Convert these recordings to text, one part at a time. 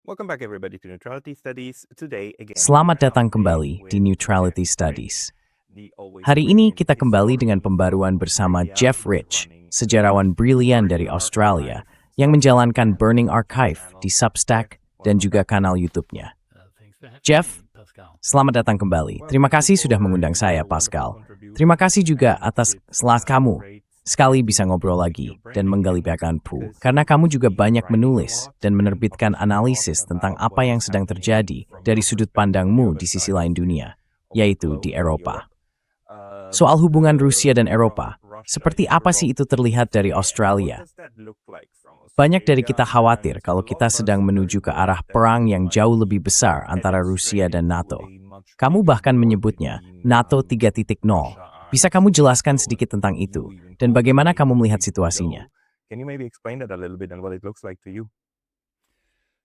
Welcome back everybody to Neutrality Studies. Today again. Selamat datang kembali di Neutrality Studies. Hari ini kita kembali dengan pembaruan bersama Jeff Rich, sejarawan brilian dari Australia yang menjalankan Burning Archive di Substack dan juga kanal YouTube-nya. Jeff, selamat datang kembali. Terima kasih sudah mengundang saya, Pascal. Terima kasih juga atas selat kamu sekali bisa ngobrol lagi dan menggali backgroundku, karena kamu juga banyak menulis dan menerbitkan analisis tentang apa yang sedang terjadi dari sudut pandangmu di sisi lain dunia, yaitu di Eropa. Soal hubungan Rusia dan Eropa, seperti apa sih itu terlihat dari Australia? Banyak dari kita khawatir kalau kita sedang menuju ke arah perang yang jauh lebih besar antara Rusia dan NATO. Kamu bahkan menyebutnya NATO 3.0. Bisa kamu jelaskan sedikit tentang itu, dan bagaimana kamu melihat situasinya? Can you maybe explain that a little bit and what it looks like to you?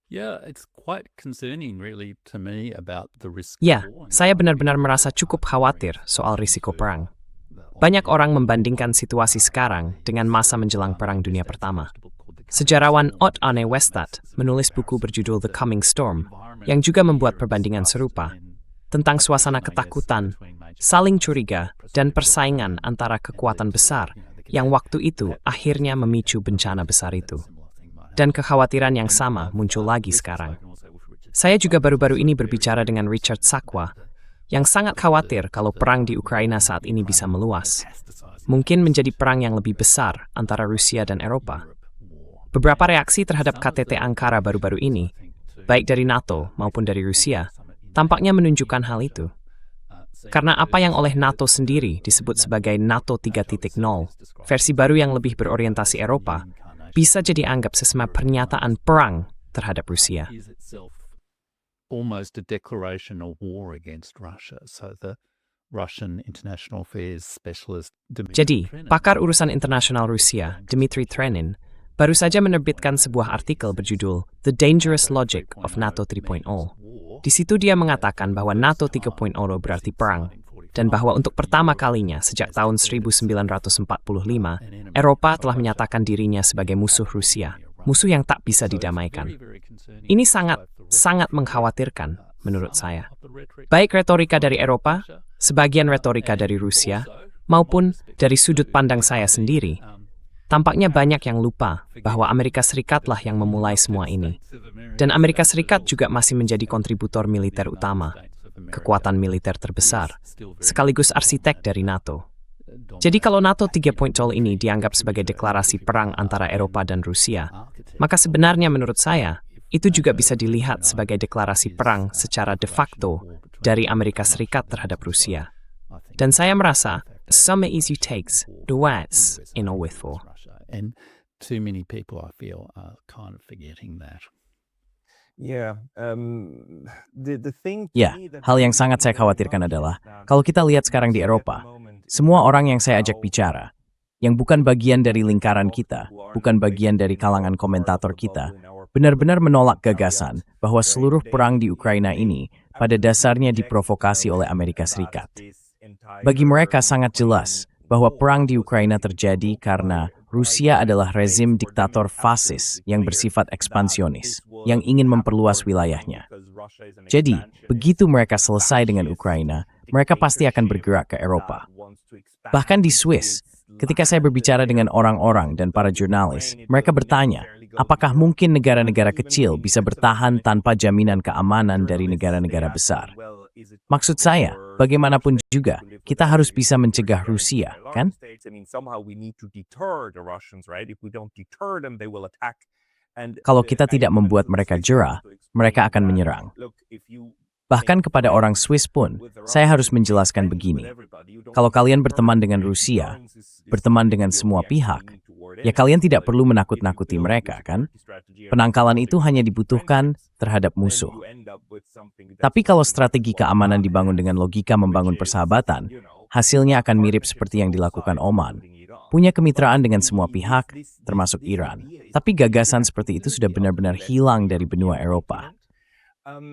Yeah, it's quite concerning really to me about the risk. Ya, saya benar-benar merasa cukup khawatir soal risiko perang. Banyak orang membandingkan situasi sekarang dengan masa menjelang Perang Dunia Pertama. Sejarawan Odd-Arne Westad menulis buku berjudul The Coming Storm, yang juga membuat perbandingan serupa, tentang suasana ketakutan, saling curiga, dan persaingan antara kekuatan besar yang waktu itu akhirnya memicu bencana besar itu. Dan kekhawatiran yang sama muncul lagi sekarang. Saya juga baru-baru ini berbicara dengan Richard Sakwa, yang sangat khawatir kalau perang di Ukraina saat ini bisa meluas. Mungkin menjadi perang yang lebih besar antara Rusia dan Eropa. Beberapa reaksi terhadap KTT Ankara baru-baru ini, baik dari NATO maupun dari Rusia, tampaknya menunjukkan hal itu. Karena apa yang oleh NATO sendiri disebut sebagai NATO 3.0, versi baru yang lebih berorientasi Eropa, bisa jadi anggap sesama pernyataan perang terhadap Rusia. Almost a declaration of war against Russia. So the Russian International Affairs Specialist Jadi, pakar urusan internasional Rusia, Dmitry Trenin, baru saja menerbitkan sebuah artikel berjudul The Dangerous Logic of NATO 3.0. Di situ dia mengatakan bahwa NATO 3.0 berarti perang, dan bahwa untuk pertama kalinya sejak tahun 1945, Eropa telah menyatakan dirinya sebagai musuh Rusia, musuh yang tak bisa didamaikan. Ini sangat mengkhawatirkan menurut saya. Baik retorika dari Eropa, sebagian retorika dari Rusia, maupun dari sudut pandang saya sendiri, tampaknya banyak yang lupa bahwa Amerika Serikatlah yang memulai semua ini. Dan Amerika Serikat juga masih menjadi kontributor militer utama, kekuatan militer terbesar, sekaligus arsitek dari NATO. Jadi kalau NATO 3.0 ini dianggap sebagai deklarasi perang antara Eropa dan Rusia, maka sebenarnya menurut saya, itu juga bisa dilihat sebagai deklarasi perang secara de facto dari Amerika Serikat terhadap Rusia. Dan saya merasa, some easy takes, the words in a with for. And too many people, I feel, are kind of forgetting that. Yeah, the thing. Ya, hal yang sangat saya khawatirkan adalah, kalau kita lihat sekarang di Eropa, semua orang yang saya ajak bicara, yang bukan bagian dari lingkaran kita, bukan bagian dari kalangan komentator kita, benar-benar menolak gagasan bahwa seluruh perang di Ukraina ini pada dasarnya diprovokasi oleh Amerika Serikat. Bagi mereka sangat jelas bahwa perang di Ukraina terjadi karena Rusia adalah rezim diktator fasis yang bersifat ekspansionis, yang ingin memperluas wilayahnya. Jadi, begitu mereka selesai dengan Ukraina, mereka pasti akan bergerak ke Eropa. Bahkan di Swiss, ketika saya berbicara dengan orang-orang dan para jurnalis, mereka bertanya, apakah mungkin negara-negara kecil bisa bertahan tanpa jaminan keamanan dari negara-negara besar? Maksud saya, bagaimanapun juga, kita harus bisa mencegah Rusia, kan? Kalau kita tidak membuat mereka jera, mereka akan menyerang. Bahkan kepada orang Swiss pun, saya harus menjelaskan begini. Kalau kalian berteman dengan Rusia, berteman dengan semua pihak, ya kalian tidak perlu menakut-nakuti mereka, kan? Penangkalan itu hanya dibutuhkan terhadap musuh. Tapi kalau strategi keamanan dibangun dengan logika membangun persahabatan, hasilnya akan mirip seperti yang dilakukan Oman. Punya kemitraan dengan semua pihak, termasuk Iran. Tapi gagasan seperti itu sudah benar-benar hilang dari benua Eropa.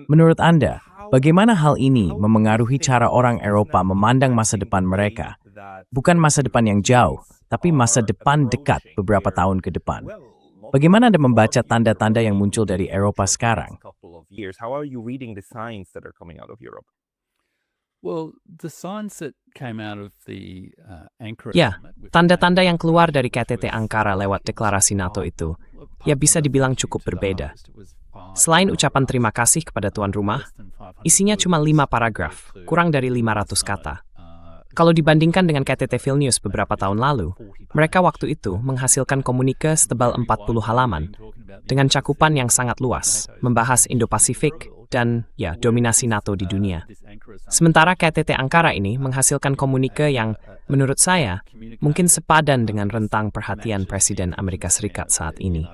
Menurut Anda, bagaimana hal ini memengaruhi cara orang Eropa memandang masa depan mereka? Bukan masa depan yang jauh, tapi masa depan dekat beberapa tahun ke depan. Bagaimana Anda membaca tanda-tanda yang muncul dari Eropa sekarang? years. How are you reading the signs that are coming out of Europe? Well, the signs that came out of the Ankara Ya, summit with tanda-tanda yang keluar dari KTT Ankara lewat deklarasi NATO itu, ya bisa dibilang cukup berbeda. Selain ucapan terima kasih kepada tuan rumah, isinya cuma 5 paragraf, kurang dari 500 kata. Kalau dibandingkan dengan KTT Vilnius beberapa tahun lalu, mereka waktu itu menghasilkan komunike setebal 40 halaman, dengan cakupan yang sangat luas, membahas Indo-Pasifik dan ya dominasi NATO di dunia. Sementara KTT Ankara ini menghasilkan komunike yang, menurut saya, mungkin sepadan dengan rentang perhatian Presiden Amerika Serikat saat ini.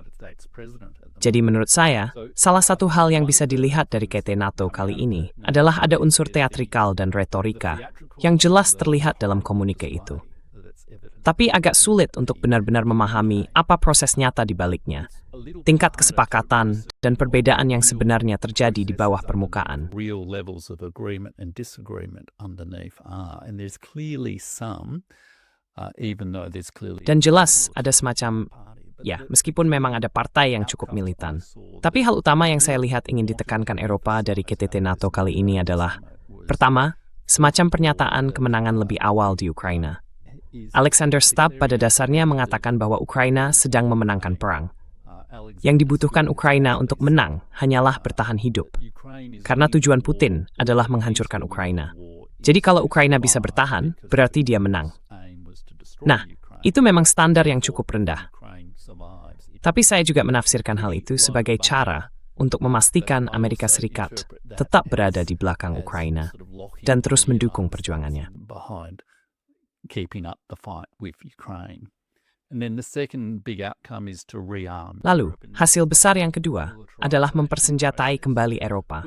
Jadi menurut saya, salah satu hal yang bisa dilihat dari KTT NATO kali ini adalah ada unsur teatrikal dan retorika yang jelas terlihat dalam komunike itu. Tapi agak sulit untuk benar-benar memahami apa proses nyata di baliknya, tingkat kesepakatan dan perbedaan yang sebenarnya terjadi di bawah permukaan. Real levels of agreement and disagreement underneath are, and there's clearly some, even though there's clearly. Dan jelas ada semacam, ya meskipun memang ada partai yang cukup militan. Tapi hal utama yang saya lihat ingin ditekankan Eropa dari KTT NATO kali ini adalah, pertama, semacam pernyataan kemenangan lebih awal di Ukraina. Alexander Stubb pada dasarnya mengatakan bahwa Ukraina sedang memenangkan perang. Yang dibutuhkan Ukraina untuk menang hanyalah bertahan hidup. Karena tujuan Putin adalah menghancurkan Ukraina. Jadi kalau Ukraina bisa bertahan, berarti dia menang. Nah, itu memang standar yang cukup rendah. Tapi saya juga menafsirkan hal itu sebagai cara untuk memastikan Amerika Serikat tetap berada di belakang Ukraina dan terus mendukung perjuangannya. Keeping up the fight with Ukraine. And then the second big outcome is to rearm. Lalu, hasil besar yang kedua adalah mempersenjatai kembali Eropa.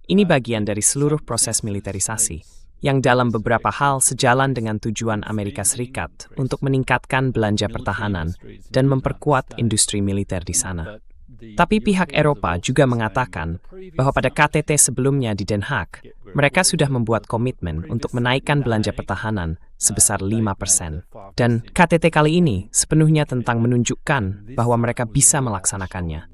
Ini bagian dari seluruh proses militerisasi, yang dalam beberapa hal sejalan dengan tujuan Amerika Serikat untuk meningkatkan belanja pertahanan dan memperkuat industri militer di sana. Tapi pihak Eropa juga mengatakan bahwa pada KTT sebelumnya di Den Haag, mereka sudah membuat komitmen untuk menaikkan belanja pertahanan sebesar 5%. Dan KTT kali ini sepenuhnya tentang menunjukkan bahwa mereka bisa melaksanakannya.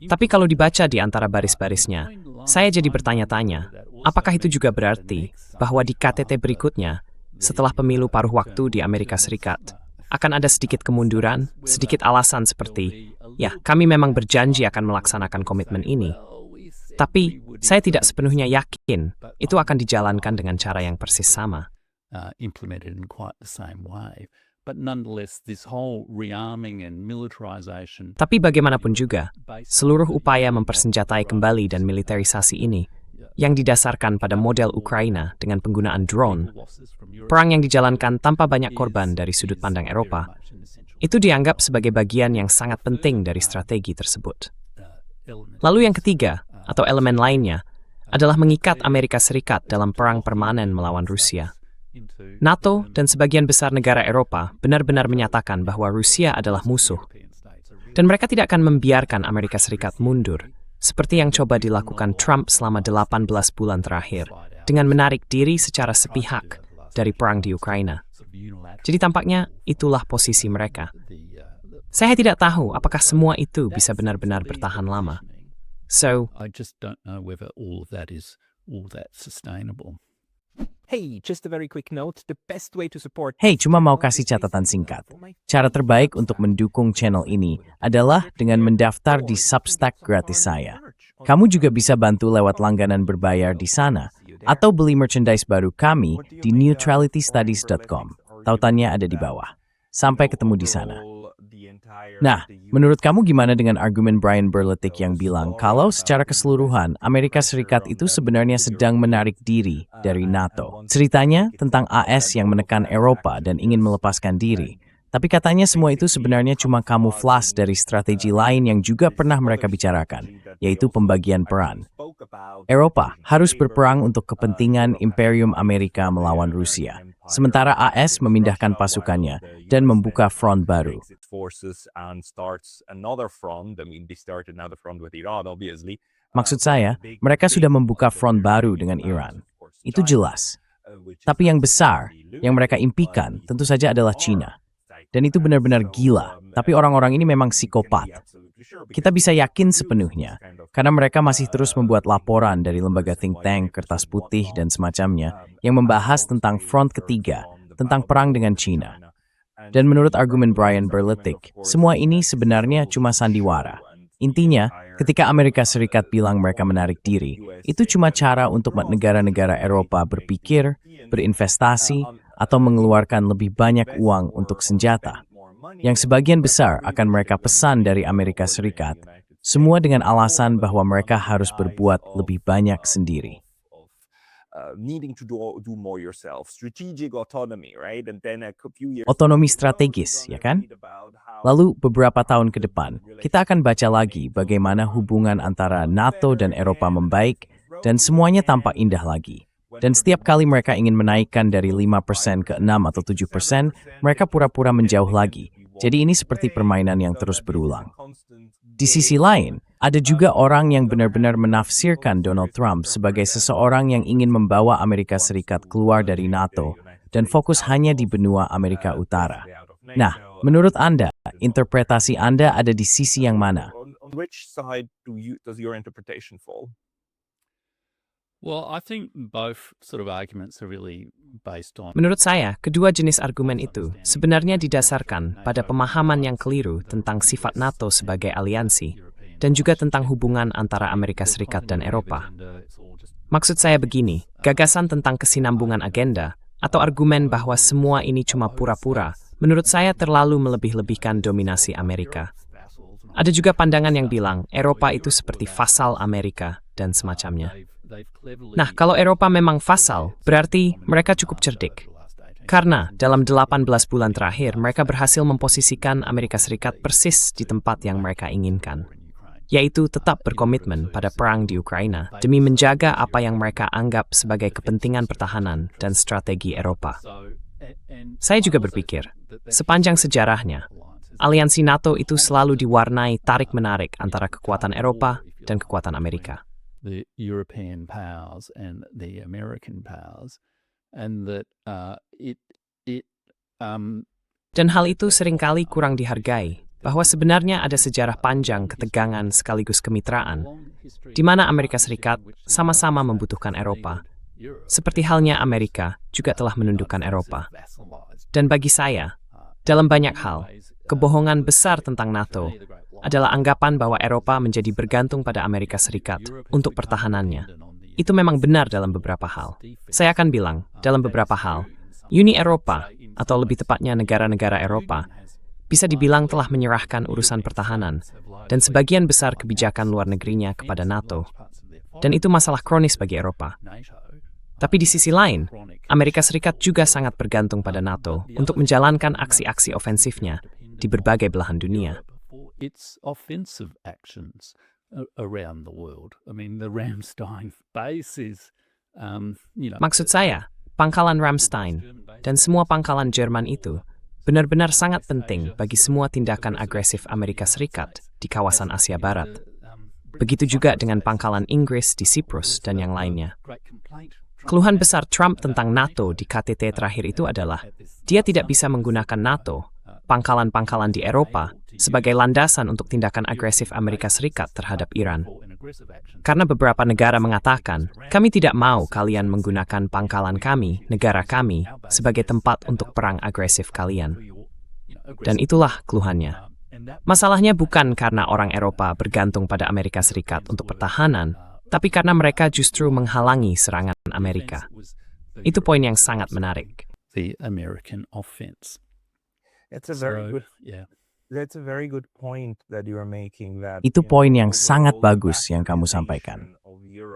Tapi kalau dibaca di antara baris-barisnya, saya jadi bertanya-tanya, apakah itu juga berarti bahwa di KTT berikutnya, setelah pemilu paruh waktu di Amerika Serikat, akan ada sedikit kemunduran, sedikit alasan seperti, ya, kami memang berjanji akan melaksanakan komitmen ini. Tapi, saya tidak sepenuhnya yakin itu akan dijalankan dengan cara yang persis sama. Implemented in quite the same way. But nonetheless, this whole rearming and militarization. Tapi bagaimanapun juga, seluruh upaya mempersenjatai kembali dan militerisasi ini, yang didasarkan pada model Ukraina dengan penggunaan drone, perang yang dijalankan tanpa banyak korban dari sudut pandang Eropa, itu dianggap sebagai bagian yang sangat penting dari strategi tersebut. Lalu yang ketiga, atau elemen lainnya, adalah mengikat Amerika Serikat dalam perang permanen melawan Rusia. NATO dan sebagian besar negara Eropa benar-benar menyatakan bahwa Rusia adalah musuh. Dan mereka tidak akan membiarkan Amerika Serikat mundur, seperti yang coba dilakukan Trump selama 18 bulan terakhir, dengan menarik diri secara sepihak dari perang di Ukraina. Jadi tampaknya itulah posisi mereka. Saya tidak tahu apakah semua itu bisa benar-benar bertahan lama. So, I just don't know whether all of that is all that sustainable. Hey, just a very quick note, the best way to support. Hey, cuma mau kasih catatan singkat. Cara terbaik untuk mendukung channel ini adalah dengan mendaftar di Substack gratis saya. Kamu juga bisa bantu lewat langganan berbayar di sana, atau beli merchandise baru kami di neutralitystudies.com. Tautannya ada di bawah. Sampai ketemu di sana. Nah, menurut kamu gimana dengan argumen Brian Berletik yang bilang kalau secara keseluruhan Amerika Serikat itu sebenarnya sedang menarik diri dari NATO? Ceritanya tentang AS yang menekan Eropa dan ingin melepaskan diri. Tapi katanya semua itu sebenarnya cuma kamuflas dari strategi lain yang juga pernah mereka bicarakan, yaitu pembagian peran. Eropa harus berperang untuk kepentingan Imperium Amerika melawan Rusia, sementara AS memindahkan pasukannya dan membuka front baru. Maksud saya, mereka sudah membuka front baru dengan Iran. Itu jelas. Tapi yang besar, yang mereka impikan, tentu saja adalah China. Dan itu benar-benar gila, tapi orang-orang ini memang psikopat. Kita bisa yakin sepenuhnya, karena mereka masih terus membuat laporan dari lembaga think tank, kertas putih, dan semacamnya, yang membahas tentang front ketiga, tentang perang dengan China. Dan menurut argumen Brian Berletik, semua ini sebenarnya cuma sandiwara. Intinya, ketika Amerika Serikat bilang mereka menarik diri, itu cuma cara untuk negara-negara Eropa berpikir, berinvestasi, atau mengeluarkan lebih banyak uang untuk senjata. Yang sebagian besar akan mereka pesan dari Amerika Serikat, semua dengan alasan bahwa mereka harus berbuat lebih banyak sendiri. Otonomi strategis, ya kan? Lalu beberapa tahun ke depan, kita akan baca lagi bagaimana hubungan antara NATO dan Eropa membaik dan semuanya tampak indah lagi. Dan setiap kali mereka ingin menaikkan dari 5% ke 6 atau 7%, mereka pura-pura menjauh lagi. Jadi ini seperti permainan yang terus berulang. Di sisi lain, ada juga orang yang benar-benar menafsirkan Donald Trump sebagai seseorang yang ingin membawa Amerika Serikat keluar dari NATO dan fokus hanya di benua Amerika Utara. Nah, menurut Anda, interpretasi Anda ada di sisi yang mana? Well, I think both sort of arguments are really based on. Menurut saya, kedua jenis argumen itu sebenarnya didasarkan pada pemahaman yang keliru tentang sifat NATO sebagai aliansi dan juga tentang hubungan antara Amerika Serikat dan Eropa. Maksud saya begini, gagasan tentang kesinambungan agenda atau argumen bahwa semua ini cuma pura-pura, menurut saya terlalu melebih-lebihkan dominasi Amerika. Ada juga pandangan yang bilang Eropa itu seperti vasal Amerika dan semacamnya. Nah, kalau Eropa memang vasal, berarti mereka cukup cerdik. Karena dalam 18 bulan terakhir, mereka berhasil memposisikan Amerika Serikat persis di tempat yang mereka inginkan, yaitu tetap berkomitmen pada perang di Ukraina demi menjaga apa yang mereka anggap sebagai kepentingan pertahanan dan strategi Eropa. Saya juga berpikir, sepanjang sejarahnya, aliansi NATO itu selalu diwarnai tarik-menarik antara kekuatan Eropa dan kekuatan Amerika. The European powers and the American powers, and that Dan hal itu seringkali kurang dihargai, bahwa sebenarnya ada sejarah panjang ketegangan sekaligus kemitraan, di mana Amerika Serikat sama-sama membutuhkan Eropa, seperti halnya Amerika juga telah menundukkan Eropa. Dan bagi saya, dalam banyak hal, kebohongan besar tentang NATO adalah anggapan bahwa Eropa menjadi bergantung pada Amerika Serikat untuk pertahanannya. Itu memang benar dalam beberapa hal. Saya akan bilang, dalam beberapa hal, Uni Eropa, atau lebih tepatnya negara-negara Eropa, bisa dibilang telah menyerahkan urusan pertahanan dan sebagian besar kebijakan luar negerinya kepada NATO. Dan itu masalah kronis bagi Eropa. Tapi di sisi lain, Amerika Serikat juga sangat bergantung pada NATO untuk menjalankan aksi-aksi ofensifnya di berbagai belahan dunia. its offensive actions around the world. I mean, the Ramstein base is, Maksud saya, pangkalan Ramstein dan semua pangkalan Jerman itu benar-benar sangat penting bagi semua tindakan agresif Amerika Serikat di kawasan Asia Barat. Begitu juga dengan pangkalan Inggris di Siprus dan yang lainnya. Keluhan besar Trump tentang NATO di KTT terakhir itu adalah dia tidak bisa menggunakan NATO, pangkalan-pangkalan di Eropa, sebagai landasan untuk tindakan agresif Amerika Serikat terhadap Iran. Karena beberapa negara mengatakan, kami tidak mau kalian menggunakan pangkalan kami, negara kami, sebagai tempat untuk perang agresif kalian. Dan itulah keluhannya. Masalahnya bukan karena orang Eropa bergantung pada Amerika Serikat untuk pertahanan, tapi karena mereka justru menghalangi serangan Amerika. Itu poin yang sangat menarik. the American offense. That's a very So, good. yeah. That's a very good point that you are making. That Itu poin yang sangat bagus yang kamu sampaikan.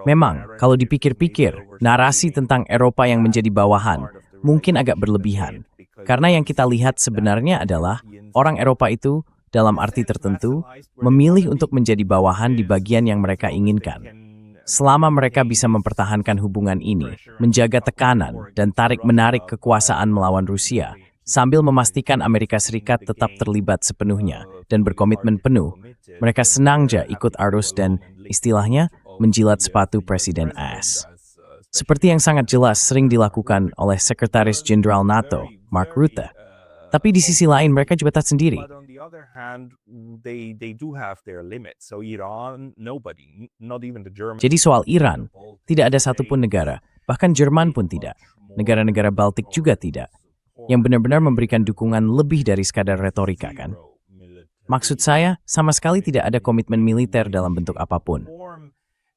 Memang, kalau dipikir-pikir, narasi tentang Eropa yang menjadi bawahan mungkin agak berlebihan. Karena yang kita lihat sebenarnya adalah orang Eropa itu, dalam arti tertentu, memilih untuk menjadi bawahan di bagian yang mereka inginkan. Selama mereka bisa mempertahankan hubungan ini, menjaga tekanan dan tarik-menarik kekuasaan melawan Rusia, sambil memastikan Amerika Serikat tetap terlibat sepenuhnya dan berkomitmen penuh, mereka senang aja ikut arus dan, istilahnya, menjilat sepatu Presiden AS. Seperti yang sangat jelas sering dilakukan oleh Sekretaris Jenderal NATO, Mark Rutte. Tapi di sisi lain mereka juga tak sendiri. But on the other hand, they do have their limits. So Iran, nobody, not even the Germans. Jadi soal Iran, tidak ada satupun negara, bahkan Jerman pun tidak. Negara-negara Baltik juga tidak. Yang benar-benar memberikan dukungan lebih dari sekadar retorika kan? Maksud saya, sama sekali tidak ada komitmen militer dalam bentuk apapun.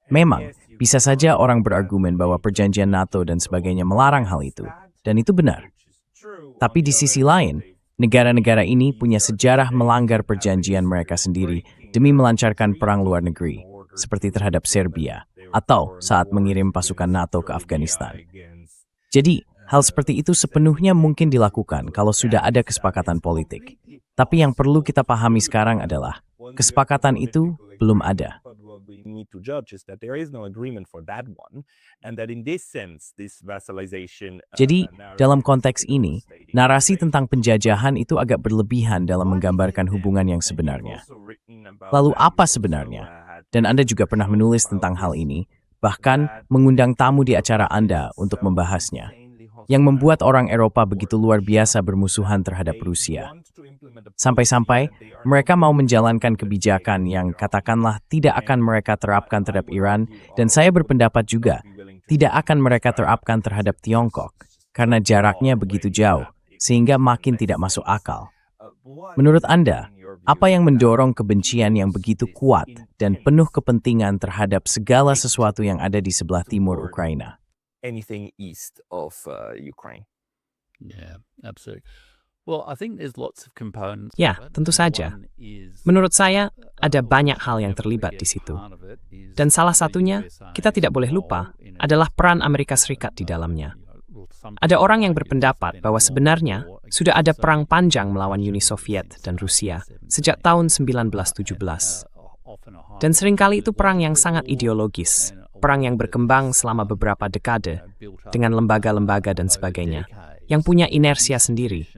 Memang, bisa saja orang berargumen bahwa perjanjian NATO dan sebagainya melarang hal itu. Dan itu benar. Tapi di sisi lain, negara-negara ini punya sejarah melanggar perjanjian mereka sendiri demi melancarkan perang luar negeri, seperti terhadap Serbia, atau saat mengirim pasukan NATO ke Afghanistan. Jadi, hal seperti itu sepenuhnya mungkin dilakukan kalau sudah ada kesepakatan politik. Tapi yang perlu kita pahami sekarang adalah, kesepakatan itu belum ada. Jadi, dalam konteks ini, narasi tentang penjajahan itu agak berlebihan dalam menggambarkan hubungan yang sebenarnya. Lalu apa sebenarnya? Dan Anda juga pernah menulis tentang hal ini, bahkan mengundang tamu di acara Anda untuk membahasnya, yang membuat orang Eropa begitu luar biasa bermusuhan terhadap Rusia. Sampai-sampai mereka mau menjalankan kebijakan yang katakanlah tidak akan mereka terapkan terhadap Iran, dan saya berpendapat juga tidak akan mereka terapkan terhadap Tiongkok, karena jaraknya begitu jauh, sehingga makin tidak masuk akal. Menurut Anda, apa yang mendorong kebencian yang begitu kuat dan penuh kepentingan terhadap segala sesuatu yang ada di sebelah timur Ukraina? Anything east of Ukraine. Yeah, absolutely. Well, I think there's lots of components. Ya, tentu saja. Menurut saya, ada banyak hal yang terlibat di situ. Dan salah satunya, kita tidak boleh lupa, adalah peran Amerika Serikat di dalamnya. Ada orang yang berpendapat bahwa sebenarnya sudah ada perang panjang melawan Uni Soviet dan Rusia sejak tahun 1917. Dan seringkali itu perang yang sangat ideologis, perang yang berkembang selama beberapa dekade dengan lembaga-lembaga dan sebagainya, yang punya inersia sendiri.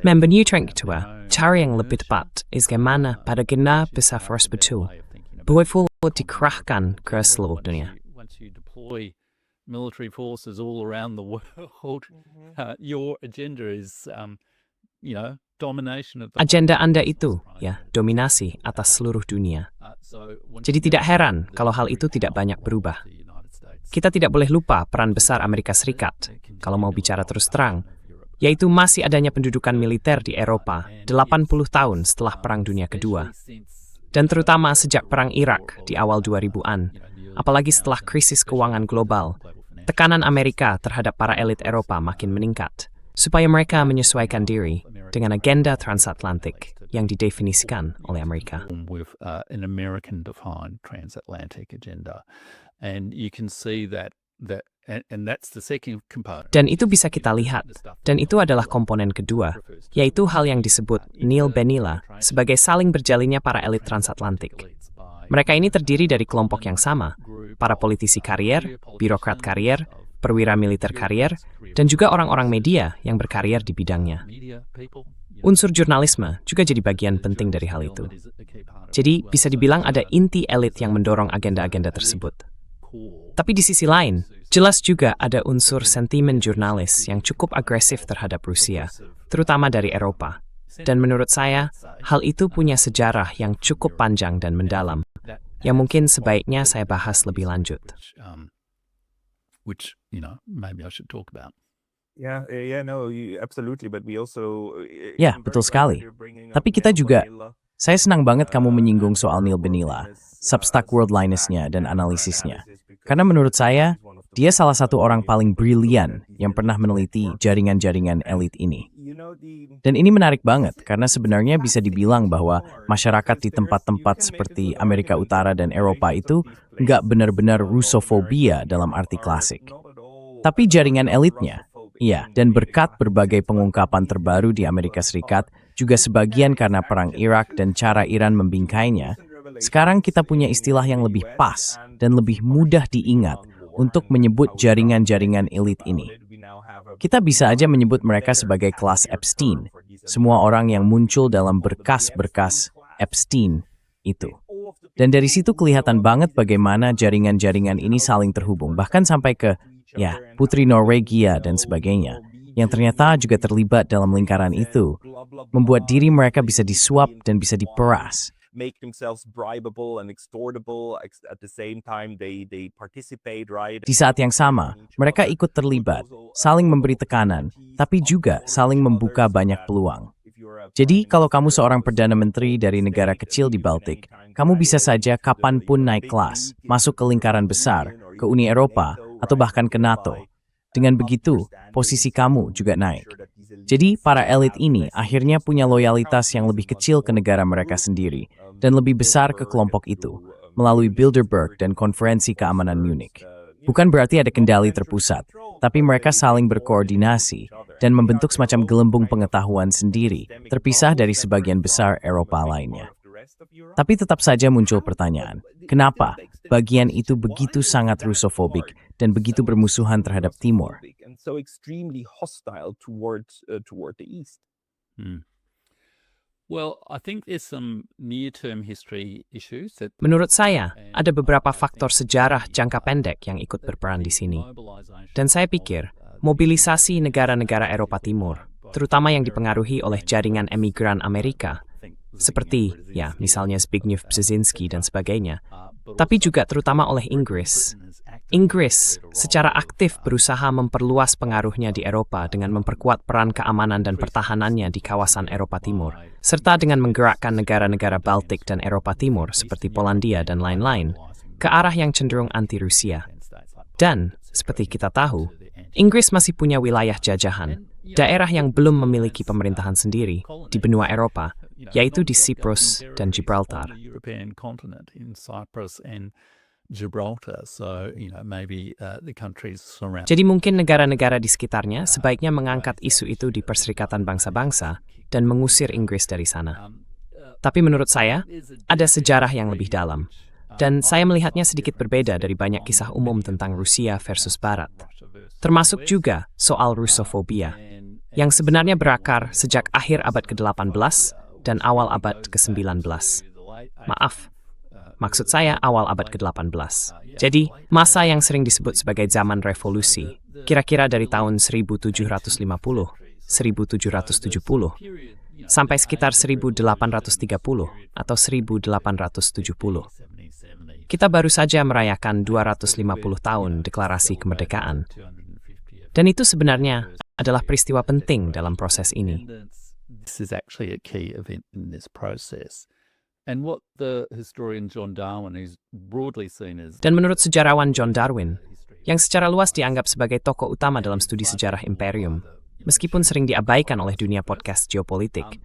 Member Newtrend Ketua, cara yang lebih tepat bagaimana pada guna bisa force betul, bahwa dikerahkan ke seluruh dunia. Once you deploy military forces all around the world, your agenda is, domination of the... Agenda Anda itu, dominasi atas seluruh dunia. Jadi tidak heran kalau hal itu tidak banyak berubah. Kita tidak boleh lupa peran besar Amerika Serikat, kalau mau bicara terus terang, yaitu masih adanya pendudukan militer di Eropa 80 tahun setelah Perang Dunia Kedua. Dan terutama sejak Perang Irak di awal 2000-an, apalagi setelah krisis keuangan global, tekanan Amerika terhadap para elit Eropa makin meningkat, supaya mereka menyesuaikan diri dengan agenda transatlantik yang didefinisikan oleh Amerika. With an American-defined transatlantic agenda. And you can see that and that's the second component. Dan itu bisa kita lihat, dan itu adalah komponen kedua, yaitu hal yang disebut Nil Benila sebagai saling berjalinnya para elit transatlantik. Mereka ini terdiri dari kelompok yang sama, para politisi karier, birokrat karier, perwira militer karier, dan juga orang-orang media yang berkarier di bidangnya. Unsur jurnalisme juga jadi bagian penting dari hal itu. Jadi bisa dibilang ada inti elit yang mendorong agenda-agenda tersebut. Tapi di sisi lain, jelas juga ada unsur sentimen jurnalis yang cukup agresif terhadap Rusia, terutama dari Eropa. Dan menurut saya, hal itu punya sejarah yang cukup panjang dan mendalam, yang mungkin sebaiknya saya bahas lebih lanjut. Which, maybe I should talk about. Absolutely, but we also... Ya, betul sekali. Tapi kita juga, saya senang banget kamu menyinggung soal Nil Benila, Substack World Linus-nya dan analisisnya. Karena menurut saya, dia salah satu orang paling brilian yang pernah meneliti jaringan-jaringan elit ini. Dan ini menarik banget, karena sebenarnya bisa dibilang bahwa masyarakat di tempat-tempat seperti Amerika Utara dan Eropa itu nggak benar-benar Rusofobia dalam arti klasik. Tapi jaringan elitnya, iya, dan berkat berbagai pengungkapan terbaru di Amerika Serikat, juga sebagian karena perang Irak dan cara Iran membingkainya, sekarang kita punya istilah yang lebih pas dan lebih mudah diingat untuk menyebut jaringan-jaringan elit ini. Kita bisa aja menyebut mereka sebagai kelas Epstein, semua orang yang muncul dalam berkas-berkas Epstein itu. Dan dari situ kelihatan banget bagaimana jaringan-jaringan ini saling terhubung, bahkan sampai ke, Putri Norwegia dan sebagainya. yang ternyata juga terlibat dalam lingkaran itu, membuat diri mereka bisa disuap dan bisa diperas. Make themselves bribable and extortable at the same time they participate, right? Di saat yang sama, mereka ikut terlibat, saling memberi tekanan, tapi juga saling membuka banyak peluang. Jadi, kalau kamu seorang Perdana Menteri dari negara kecil di Baltik, kamu bisa saja kapanpun naik kelas, masuk ke lingkaran besar, ke Uni Eropa, atau bahkan ke NATO. Dengan begitu, posisi kamu juga naik. Jadi, para elit ini akhirnya punya loyalitas yang lebih kecil ke negara mereka sendiri, dan lebih besar ke kelompok itu, melalui Bilderberg dan Konferensi Keamanan Munich. Bukan berarti ada kendali terpusat, tapi mereka saling berkoordinasi dan membentuk semacam gelembung pengetahuan sendiri, terpisah dari sebagian besar Eropa lainnya. Tapi tetap saja muncul pertanyaan, kenapa bagian itu begitu sangat Russofobik dan begitu bermusuhan terhadap Timur? Menurut saya, ada beberapa faktor sejarah jangka pendek yang ikut berperan di sini. Dan saya pikir, mobilisasi negara-negara Eropa Timur, terutama yang dipengaruhi oleh jaringan emigran Amerika, seperti, ya, misalnya Zbigniew Brzezinski dan sebagainya, tapi juga terutama oleh Inggris. Inggris secara aktif berusaha memperluas pengaruhnya di Eropa dengan memperkuat peran keamanan dan pertahanannya di kawasan Eropa Timur, serta dengan menggerakkan negara-negara Baltik dan Eropa Timur seperti Polandia dan lain-lain ke arah yang cenderung anti-Rusia. Dan, seperti kita tahu, Inggris masih punya wilayah jajahan, daerah yang belum memiliki pemerintahan sendiri di benua Eropa, yaitu di Siprus dan Gibraltar. Jadi mungkin negara-negara di sekitarnya sebaiknya mengangkat isu itu di Perserikatan Bangsa-Bangsa dan mengusir Inggris dari sana. Tapi menurut saya, ada sejarah yang lebih dalam. Dan saya melihatnya sedikit berbeda dari banyak kisah umum tentang Rusia versus Barat. Termasuk juga soal Russofobia, yang sebenarnya berakar sejak akhir abad ke-18 dan awal abad ke-19. Maaf, maksud saya awal abad ke-18. Jadi, masa yang sering disebut sebagai zaman revolusi, kira-kira dari tahun 1750, 1770, sampai sekitar 1830 atau 1870. Kita baru saja merayakan 250 tahun deklarasi kemerdekaan. Dan itu sebenarnya adalah peristiwa penting dalam proses ini. This is actually a key event in this process. And what the historian John Darwin is broadly seen as... Dan menurut sejarawan John Darwin, yang secara luas dianggap sebagai tokoh utama dalam studi sejarah imperium, meskipun sering diabaikan oleh dunia podcast geopolitik,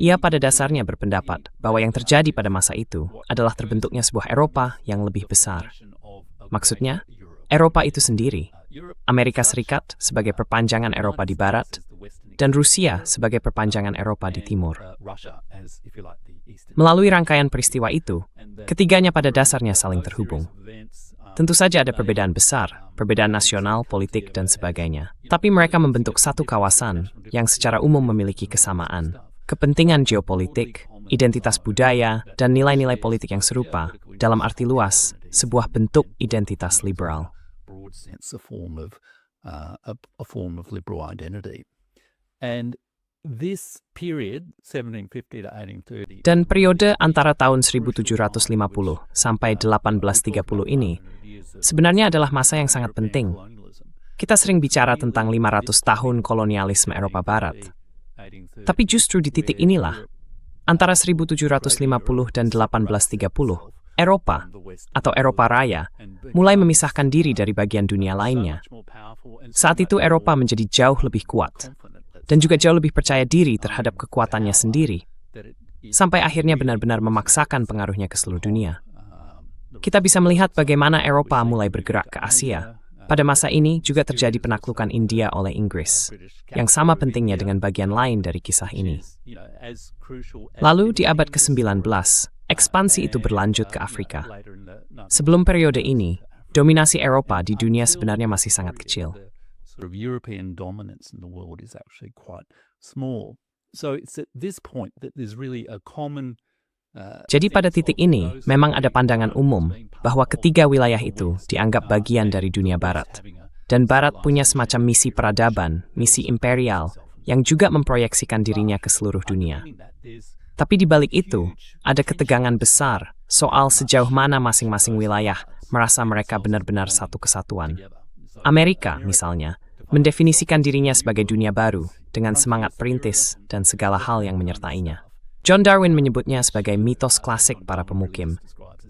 ia pada dasarnya berpendapat bahwa yang terjadi pada masa itu adalah terbentuknya sebuah Eropa yang lebih besar. Maksudnya, Eropa itu sendiri, Amerika Serikat sebagai perpanjangan Eropa di barat, dan Rusia sebagai perpanjangan Eropa di timur. Melalui rangkaian peristiwa itu, ketiganya pada dasarnya saling terhubung. Tentu saja ada perbedaan besar, perbedaan nasional, politik, dan sebagainya. Tapi mereka membentuk satu kawasan yang secara umum memiliki kesamaan. Kepentingan geopolitik, identitas budaya, dan nilai-nilai politik yang serupa, dalam arti luas, sebuah bentuk identitas liberal. Dan periode antara tahun 1750 sampai 1830 ini sebenarnya adalah masa yang sangat penting. Kita sering bicara tentang 500 tahun kolonialisme Eropa Barat. Tapi justru di titik inilah, antara 1750 dan 1830, Eropa, atau Eropa Raya, mulai memisahkan diri dari bagian dunia lainnya. Saat itu Eropa menjadi jauh lebih kuat, dan juga jauh lebih percaya diri terhadap kekuatannya sendiri, sampai akhirnya benar-benar memaksakan pengaruhnya ke seluruh dunia. Kita bisa melihat bagaimana Eropa mulai bergerak ke Asia. Pada masa ini juga terjadi penaklukan India oleh Inggris, yang sama pentingnya dengan bagian lain dari kisah ini. Lalu di abad ke-19, ekspansi itu berlanjut ke Afrika. Sebelum periode ini, dominasi Eropa di dunia sebenarnya masih sangat kecil. Jadi pada titik ini, memang ada pandangan umum bahwa ketiga wilayah itu dianggap bagian dari dunia barat. dan Barat punya semacam misi peradaban, misi imperial, yang juga memproyeksikan dirinya ke seluruh dunia. Tapi di balik itu, ada ketegangan besar soal sejauh mana masing-masing wilayah merasa mereka benar-benar satu kesatuan. Amerika, misalnya, mendefinisikan dirinya sebagai dunia baru dengan semangat perintis dan segala hal yang menyertainya. John Darwin menyebutnya sebagai mitos klasik para pemukim,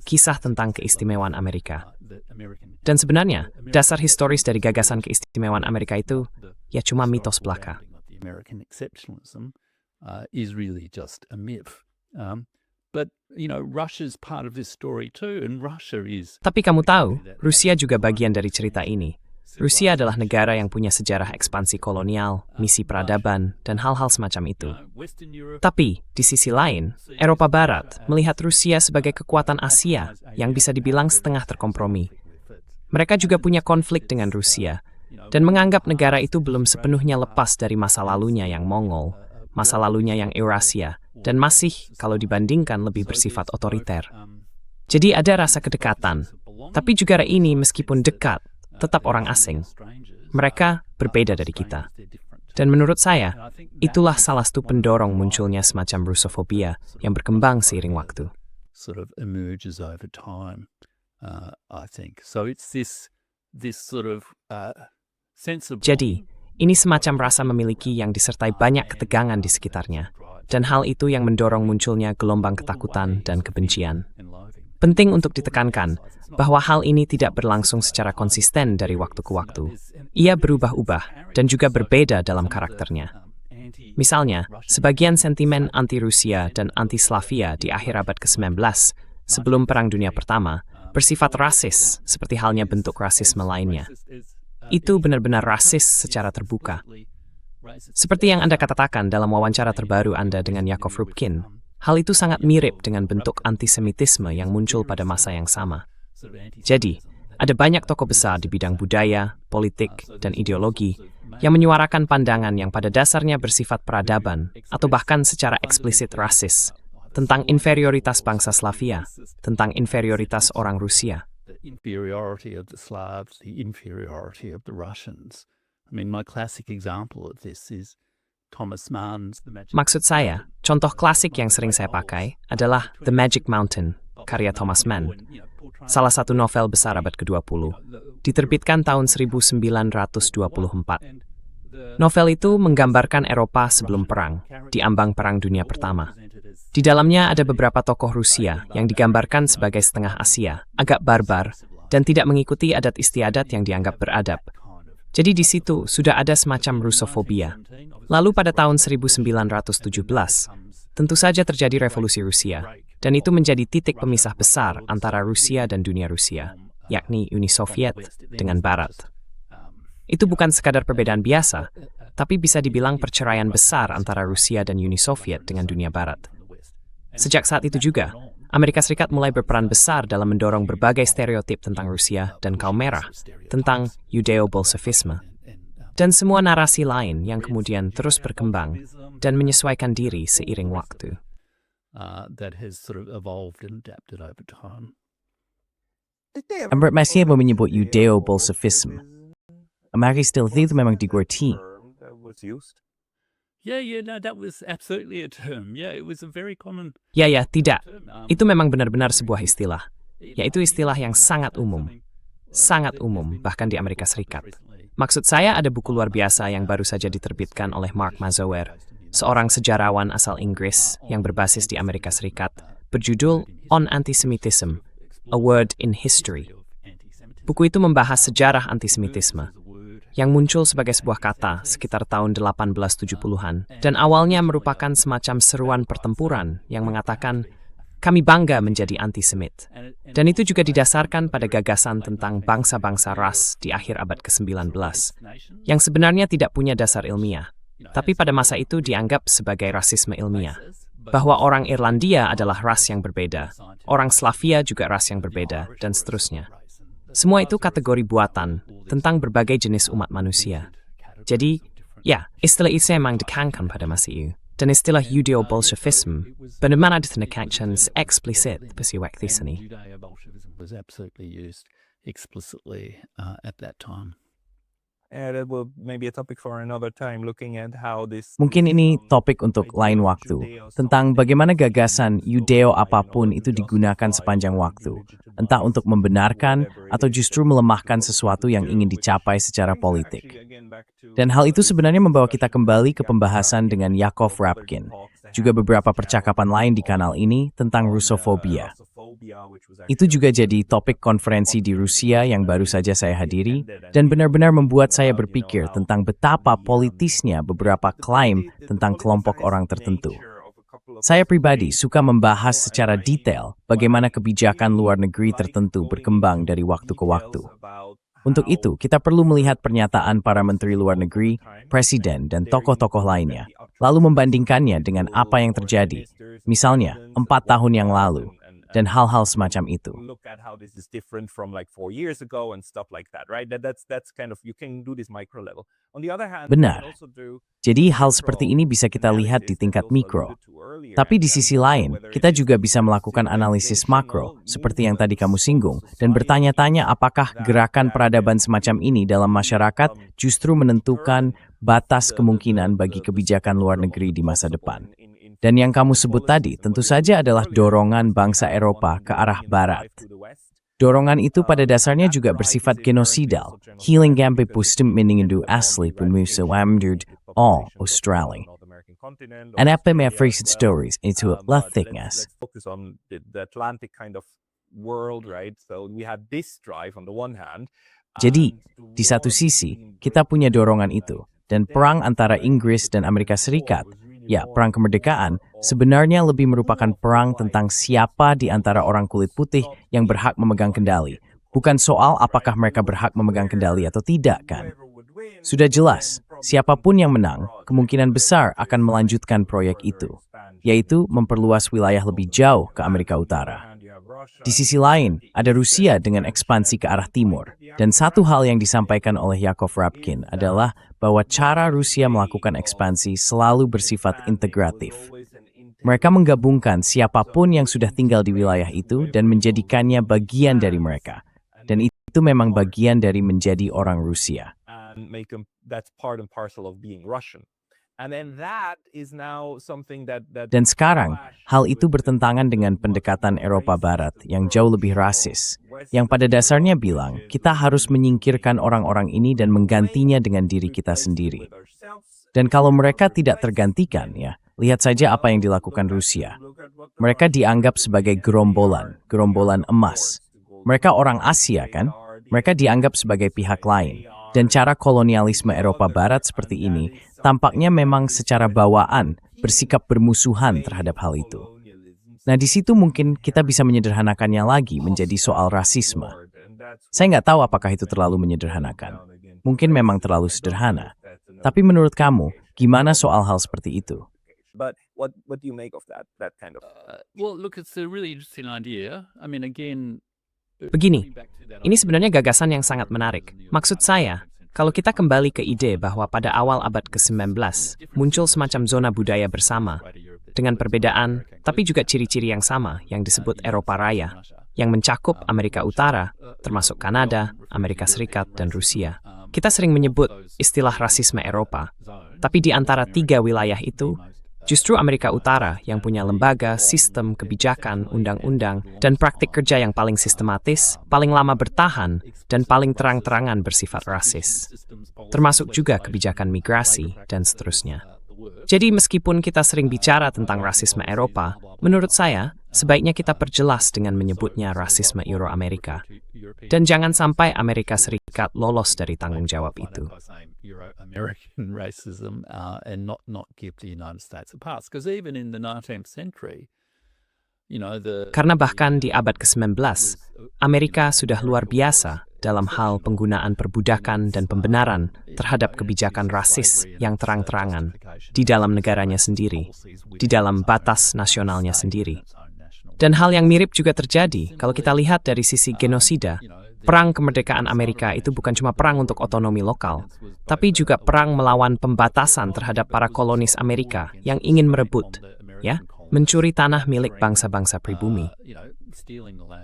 kisah tentang keistimewaan Amerika. Dan sebenarnya, dasar historis dari gagasan keistimewaan Amerika itu ya cuma mitos belaka. American exceptionalism is really just a myth. But, you know, Russia's part of this story too, and Russia is... Tapi kamu tahu, Rusia juga bagian dari cerita ini. Rusia adalah negara yang punya sejarah ekspansi kolonial, misi peradaban, dan hal-hal semacam itu. Tapi, di sisi lain, Eropa Barat melihat Rusia sebagai kekuatan Asia yang bisa dibilang setengah terkompromi. Mereka juga punya konflik dengan Rusia, dan menganggap negara itu belum sepenuhnya lepas dari masa lalunya yang Mongol, masa lalunya yang Eurasia, dan masih, kalau dibandingkan, lebih bersifat otoriter. Jadi ada rasa kedekatan, tapi juga ini meskipun dekat, tetap orang asing. Mereka berbeda dari kita. Dan menurut saya, itulah salah satu pendorong munculnya semacam Rusofobia yang berkembang seiring waktu. Sort of emerges over time, I think. So it's this sort of sense of... Jadi, ini semacam rasa memiliki yang disertai banyak ketegangan di sekitarnya, dan hal itu yang mendorong munculnya gelombang ketakutan dan kebencian. Penting untuk ditekankan bahwa hal ini tidak berlangsung secara konsisten dari waktu ke waktu. Ia berubah-ubah dan juga berbeda dalam karakternya. Misalnya, sebagian sentimen anti-Rusia dan anti-Slavia di akhir abad ke-19, sebelum Perang Dunia Pertama, bersifat rasis seperti halnya bentuk rasisme lainnya. Itu benar-benar rasis secara terbuka. Seperti yang Anda katakan dalam wawancara terbaru Anda dengan Yakov Rubkin, hal itu sangat mirip dengan bentuk antisemitisme yang muncul pada masa yang sama. Jadi, ada banyak tokoh besar di bidang budaya, politik, dan ideologi yang menyuarakan pandangan yang pada dasarnya bersifat peradaban atau bahkan secara eksplisit rasis tentang inferioritas bangsa Slavia, tentang inferioritas orang Rusia. The inferiority of the Slavs, the inferiority of the Russians. I mean, my classic example of this is Thomas Mann's The Magic... Maksud saya, contoh klasik yang sering saya pakai adalah The Magic Mountain, karya Thomas Mann, salah satu novel besar abad ke-20, diterbitkan tahun 1924. Novel itu menggambarkan Eropa sebelum perang, di ambang Perang Dunia Pertama. Di dalamnya ada beberapa tokoh Rusia yang digambarkan sebagai setengah Asia, agak barbar, dan tidak mengikuti adat istiadat yang dianggap beradab. Jadi di situ sudah ada semacam Rusofobia. Lalu pada tahun 1917, tentu saja terjadi revolusi Rusia, dan itu menjadi titik pemisah besar antara Rusia dan dunia Rusia, yakni Uni Soviet dengan Barat. Itu bukan sekadar perbedaan biasa, tapi bisa dibilang perceraian besar antara Rusia dan Uni Soviet dengan dunia Barat. Sejak saat itu juga, Amerika Serikat mulai berperan besar dalam mendorong berbagai stereotip tentang Rusia dan kaum merah, tentang Judeo-Bolshevisme, dan semua narasi lain yang kemudian terus berkembang dan menyesuaikan diri seiring waktu. That has sort of evolved and adapted over time. Masih menyebut Judeo-Bolshevism. Amerika itu memang digorti. Yeah, no, that was absolutely a term. Yeah, it was a very common... Ya, tidak. Itu memang benar-benar sebuah istilah. Yaitu istilah yang sangat umum. Sangat umum, bahkan di Amerika Serikat. Maksud saya ada buku luar biasa yang baru saja diterbitkan oleh Mark Mazower, seorang sejarawan asal Inggris yang berbasis di Amerika Serikat, berjudul On Antisemitism, A Word in History. Buku itu membahas sejarah antisemitisme, yang muncul sebagai sebuah kata sekitar tahun 1870-an, dan awalnya merupakan semacam seruan pertempuran yang mengatakan, kami bangga menjadi antisemit. Dan itu juga didasarkan pada gagasan tentang bangsa-bangsa ras di akhir abad ke-19, yang sebenarnya tidak punya dasar ilmiah, tapi pada masa itu dianggap sebagai rasisme ilmiah, bahwa orang Irlandia adalah ras yang berbeda, orang Slavia juga ras yang berbeda, dan seterusnya. Semua itu kategori buatan tentang berbagai jenis umat manusia. Jadi, ya, istilah itu memang dikangkan pada masa itu. Dan istilah Judeo-Bolshevism benar-benar ditekankan eksplisit pada waktu ini. Judeo-Bolshevism was absolutely used explicitly at that time. That will maybe a topic for another time, looking at how this. Mungkin ini topik untuk lain waktu, tentang bagaimana gagasan Yudeo apapun itu digunakan sepanjang waktu, entah untuk membenarkan atau justru melemahkan sesuatu yang ingin dicapai secara politik. Dan hal itu sebenarnya membawa kita kembali ke pembahasan dengan Yakov Rabkin, juga beberapa percakapan lain di kanal ini tentang Rusofobia. Itu juga jadi topik konferensi di Rusia yang baru saja saya hadiri, dan benar-benar membuat saya berpikir tentang betapa politisnya beberapa klaim tentang kelompok orang tertentu. Saya pribadi suka membahas secara detail bagaimana kebijakan luar negeri tertentu berkembang dari waktu ke waktu. Untuk itu, kita perlu melihat pernyataan para menteri luar negeri, presiden, dan tokoh-tokoh lainnya, lalu membandingkannya dengan apa yang terjadi, misalnya 4 tahun yang lalu, dan hal-hal semacam itu. Look at how this is different from like 4 years ago and stuff like that, right? That's kind of, you can do this micro level. On the other hand, Benar. you can also do Jadi hal seperti ini bisa kita lihat di tingkat mikro. Tapi di sisi lain, kita juga bisa melakukan analisis makro, seperti yang tadi kamu singgung, dan bertanya-tanya apakah gerakan peradaban semacam ini dalam masyarakat justru menentukan batas kemungkinan bagi kebijakan luar negeri di masa depan. Dan yang kamu sebut tadi tentu saja adalah dorongan bangsa Eropa ke arah barat. Dorongan itu pada dasarnya juga bersifat genosidal. Hingga bestimmt meninggaldu asli penmusuh all Australia. En apa mehr frequent stories into lathingness. Focus on the Atlantic kind of world, right? So we had this drive on the one hand. Jadi, di satu sisi, kita punya dorongan itu. Dan perang antara Inggris dan Amerika Serikat, ya, perang kemerdekaan, sebenarnya lebih merupakan perang tentang siapa di antara orang kulit putih yang berhak memegang kendali. Bukan soal apakah mereka berhak memegang kendali atau tidak, kan? Sudah jelas, siapapun yang menang, kemungkinan besar akan melanjutkan proyek itu, yaitu memperluas wilayah lebih jauh ke Amerika Utara. Di sisi lain, ada Rusia dengan ekspansi ke arah timur. Dan satu hal yang disampaikan oleh Yakov Rabkin adalah bahwa cara Rusia melakukan ekspansi selalu bersifat integratif. Mereka menggabungkan siapapun yang sudah tinggal di wilayah itu dan menjadikannya bagian dari mereka. Dan itu memang bagian dari menjadi orang Rusia. And make them, that's part and parcel of being Russian. And then that is now something that Dan sekarang, hal itu bertentangan dengan pendekatan Eropa Barat yang jauh lebih rasis, yang pada dasarnya bilang kita harus menyingkirkan orang-orang ini dan menggantinya dengan diri kita sendiri. Dan kalau mereka tidak tergantikan, ya, lihat saja apa yang dilakukan Rusia. Mereka dianggap sebagai gerombolan emas. Mereka orang Asia, kan? Mereka dianggap sebagai pihak lain. Dan cara kolonialisme Eropa Barat seperti ini tampaknya memang secara bawaan bersikap bermusuhan terhadap hal itu. Nah, di situ mungkin kita bisa menyederhanakannya lagi menjadi soal rasisme. Saya nggak tahu apakah itu terlalu menyederhanakan. Mungkin memang terlalu sederhana. Tapi menurut kamu, gimana soal hal seperti itu? But what do you make of that kind of? Well, look, it's a really interesting idea. I mean, again, Begini, ini sebenarnya gagasan yang sangat menarik. Maksud saya, kalau kita kembali ke ide bahwa pada awal abad ke-19 muncul semacam zona budaya bersama, dengan perbedaan, tapi juga ciri-ciri yang sama yang disebut Eropa Raya, yang mencakup Amerika Utara, termasuk Kanada, Amerika Serikat, dan Rusia. Kita sering menyebut istilah rasisme Eropa, tapi di antara 3 wilayah itu, justru Amerika Utara yang punya lembaga, sistem, kebijakan, undang-undang, dan praktik kerja yang paling sistematis, paling lama bertahan, dan paling terang-terangan bersifat rasis. Termasuk juga kebijakan migrasi, dan seterusnya. Jadi meskipun kita sering bicara tentang rasisme Eropa, menurut saya, sebaiknya kita perjelas dengan menyebutnya rasisme Euro-Amerika. Dan jangan sampai Amerika Serikat lolos dari tanggung jawab itu. Euro-American racism and not give the United States a pass. Because even in the 19th century, you know, Karena bahkan di abad ke-19, Amerika sudah luar biasa dalam hal penggunaan perbudakan dan pembenaran terhadap kebijakan rasis yang terang-terangan di dalam negaranya sendiri, di dalam batas nasionalnya sendiri. Dan hal yang mirip juga terjadi kalau kita lihat dari sisi genosida. Perang kemerdekaan Amerika itu bukan cuma perang untuk otonomi lokal, tapi juga perang melawan pembatasan terhadap para kolonis Amerika yang ingin merebut, ya, mencuri tanah milik bangsa-bangsa pribumi.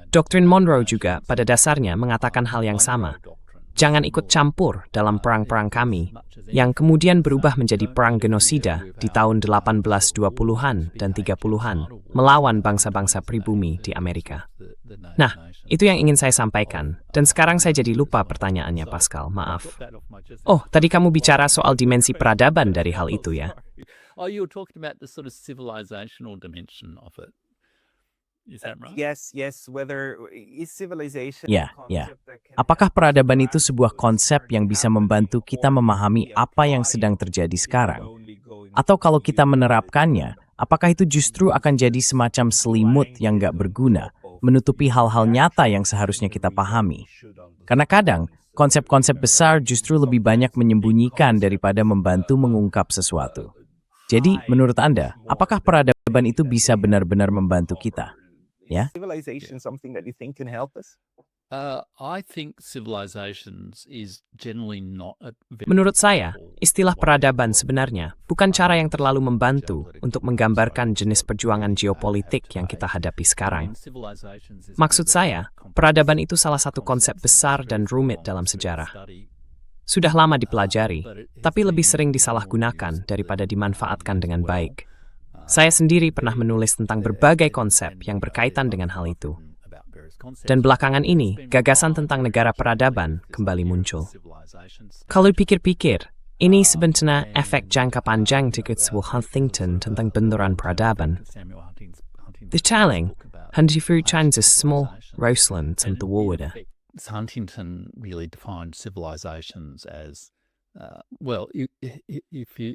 Doktrin Monroe juga pada dasarnya mengatakan hal yang sama, jangan ikut campur dalam perang-perang kami, yang kemudian berubah menjadi perang genosida di tahun 1820-an dan 30-an melawan bangsa-bangsa pribumi di Amerika. Nah, itu yang ingin saya sampaikan, dan sekarang saya jadi lupa pertanyaannya, Pascal, maaf. Oh, tadi kamu bicara soal dimensi peradaban dari hal itu ya? Oh, you were talking about the sort of civilizational dimension of it. Is that right? Yes, whether is civilization Ya. Apakah peradaban itu sebuah konsep yang bisa membantu kita memahami apa yang sedang terjadi sekarang? Atau kalau kita menerapkannya, apakah itu justru akan jadi semacam selimut yang nggak berguna, menutupi hal-hal nyata yang seharusnya kita pahami? Karena kadang, konsep-konsep besar justru lebih banyak menyembunyikan daripada membantu mengungkap sesuatu. Jadi, menurut Anda, apakah peradaban itu bisa benar-benar membantu kita? Ya? Civilization something that you think can help us? I think civilizations is generally not a very Menurut saya, istilah peradaban sebenarnya bukan cara yang terlalu membantu untuk menggambarkan jenis perjuangan geopolitik yang kita hadapi sekarang. Maksud saya, peradaban itu salah satu konsep besar dan rumit dalam sejarah. Sudah lama dipelajari, tapi lebih sering disalahgunakan daripada dimanfaatkan dengan baik. Saya sendiri pernah menulis tentang berbagai konsep yang berkaitan dengan hal itu. Dan belakangan ini, gagasan tentang negara peradaban kembali muncul. Kalau dipikir-pikir, ini sebenarnya efek jangka panjang dari sebuah Huntington tentang benturan peradaban. Detaling, Huntington is small, Roseland tentu wawada. Huntington really defined civilizations as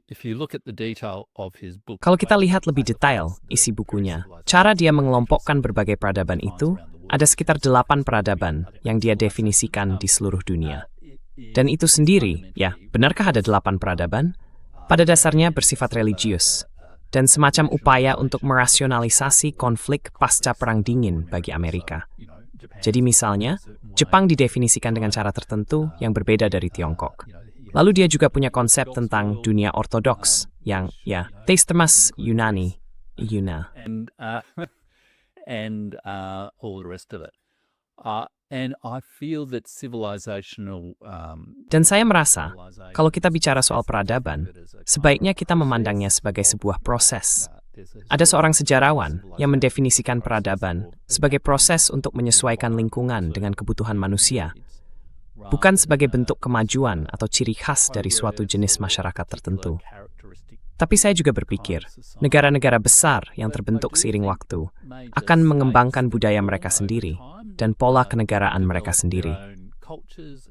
if you look at the detail of his book. Kalau kita lihat lebih detail isi bukunya, cara dia mengelompokkan berbagai peradaban itu, ada sekitar 8 peradaban yang dia definisikan di seluruh dunia. Dan itu sendiri, ya, benarkah ada 8 peradaban? Pada dasarnya bersifat religius, dan semacam upaya untuk merasionalisasi konflik pasca Perang Dingin bagi Amerika. Jadi misalnya, Jepang didefinisikan dengan cara tertentu yang berbeda dari Tiongkok. Lalu dia juga punya konsep tentang dunia ortodoks yang, ya, Teistemas Yunani, Yuna. And all the rest of it. And I feel that civilizational Dan saya merasa, kalau kita bicara soal peradaban, sebaiknya kita memandangnya sebagai sebuah proses. Ada seorang sejarawan yang mendefinisikan peradaban sebagai proses untuk menyesuaikan lingkungan dengan kebutuhan manusia, bukan sebagai bentuk kemajuan atau ciri khas dari suatu jenis masyarakat tertentu. Tapi saya juga berpikir, negara-negara besar yang terbentuk seiring waktu akan mengembangkan budaya mereka sendiri dan pola kenegaraan mereka sendiri.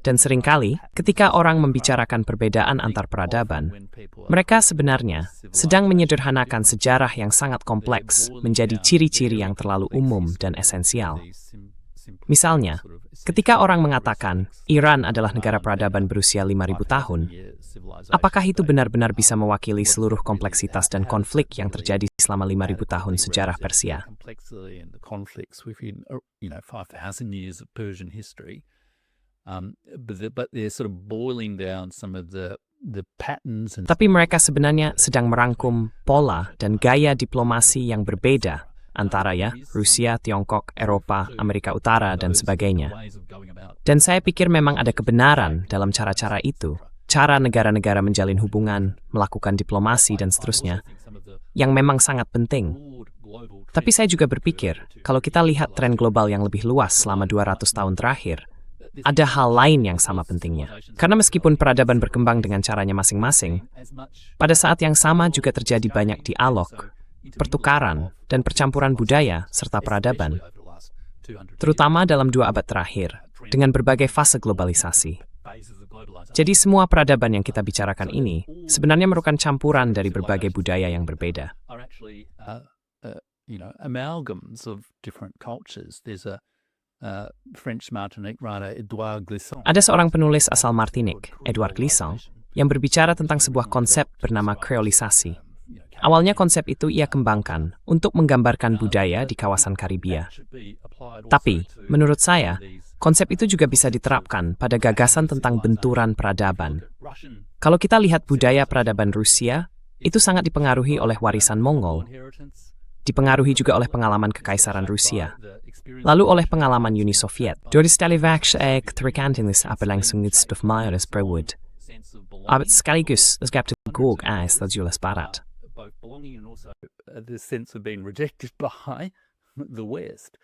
Dan seringkali, ketika orang membicarakan perbedaan antar peradaban, mereka sebenarnya sedang menyederhanakan sejarah yang sangat kompleks menjadi ciri-ciri yang terlalu umum dan esensial. Misalnya, ketika orang mengatakan Iran adalah negara peradaban berusia 5.000 tahun, apakah itu benar-benar bisa mewakili seluruh kompleksitas dan konflik yang terjadi selama 5.000 tahun sejarah Persia? Tapi mereka sebenarnya sedang merangkum pola dan gaya diplomasi yang berbeda antara Rusia, Tiongkok, Eropa, Amerika Utara, dan sebagainya. Dan saya pikir memang ada kebenaran dalam cara-cara itu, cara negara-negara menjalin hubungan, melakukan diplomasi, dan seterusnya, yang memang sangat penting. Tapi saya juga berpikir, kalau kita lihat tren global yang lebih luas selama 200 tahun terakhir, ada hal lain yang sama pentingnya. Karena meskipun peradaban berkembang dengan caranya masing-masing, pada saat yang sama juga terjadi banyak dialog, pertukaran, dan percampuran budaya serta peradaban, terutama dalam 2 abad terakhir, dengan berbagai fase globalisasi. Jadi semua peradaban yang kita bicarakan ini sebenarnya merupakan campuran dari berbagai budaya yang berbeda. Amalgams of different cultures. There's a French Martinique writer, Edouard Glissant. Ada seorang penulis asal Martinique, Edouard Glissant, yang berbicara tentang sebuah konsep bernama kreolisasi. Awalnya konsep itu ia kembangkan untuk menggambarkan budaya di kawasan Karibia. Tapi, menurut saya, konsep itu juga bisa diterapkan pada gagasan tentang benturan peradaban. Kalau kita lihat budaya peradaban Rusia, itu sangat dipengaruhi oleh warisan Mongol. dipengaruhi juga oleh pengalaman Kekaisaran Rusia, lalu oleh pengalaman Uni Soviet. Door de stalivax keterikantings aberlangsungs of Myers Brewwood. Abet sekaligus tergabung gog as the Julius Barat. Both belonging and also the sense of being rejected by the West.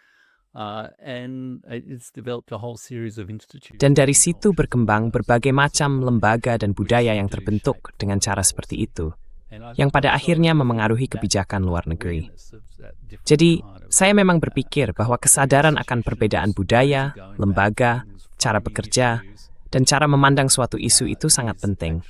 And it's developed a whole series of institutions. Dan dari situ berkembang berbagai macam lembaga dan budaya yang terbentuk dengan cara seperti itu, yang pada akhirnya memengaruhi kebijakan luar negeri. Jadi, saya memang berpikir bahwa kesadaran akan perbedaan budaya, lembaga, cara bekerja, dan cara memandang suatu isu itu sangat penting.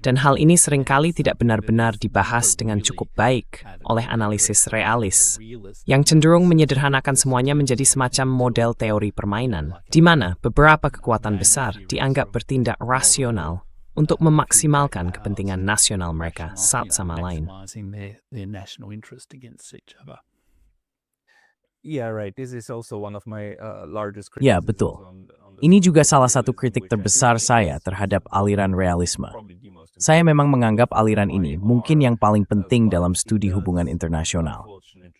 Dan hal ini seringkali tidak benar-benar dibahas dengan cukup baik oleh analisis realis, yang cenderung menyederhanakan semuanya menjadi semacam model teori permainan, di mana beberapa kekuatan besar dianggap bertindak rasional untuk memaksimalkan kepentingan nasional mereka satu sama lain. Yeah, right. This is also one of my largest Ya, criticisms betul. on the Ini juga salah satu kritik terbesar saya terhadap aliran realisme. Saya memang menganggap aliran ini mungkin yang paling penting dalam studi hubungan internasional.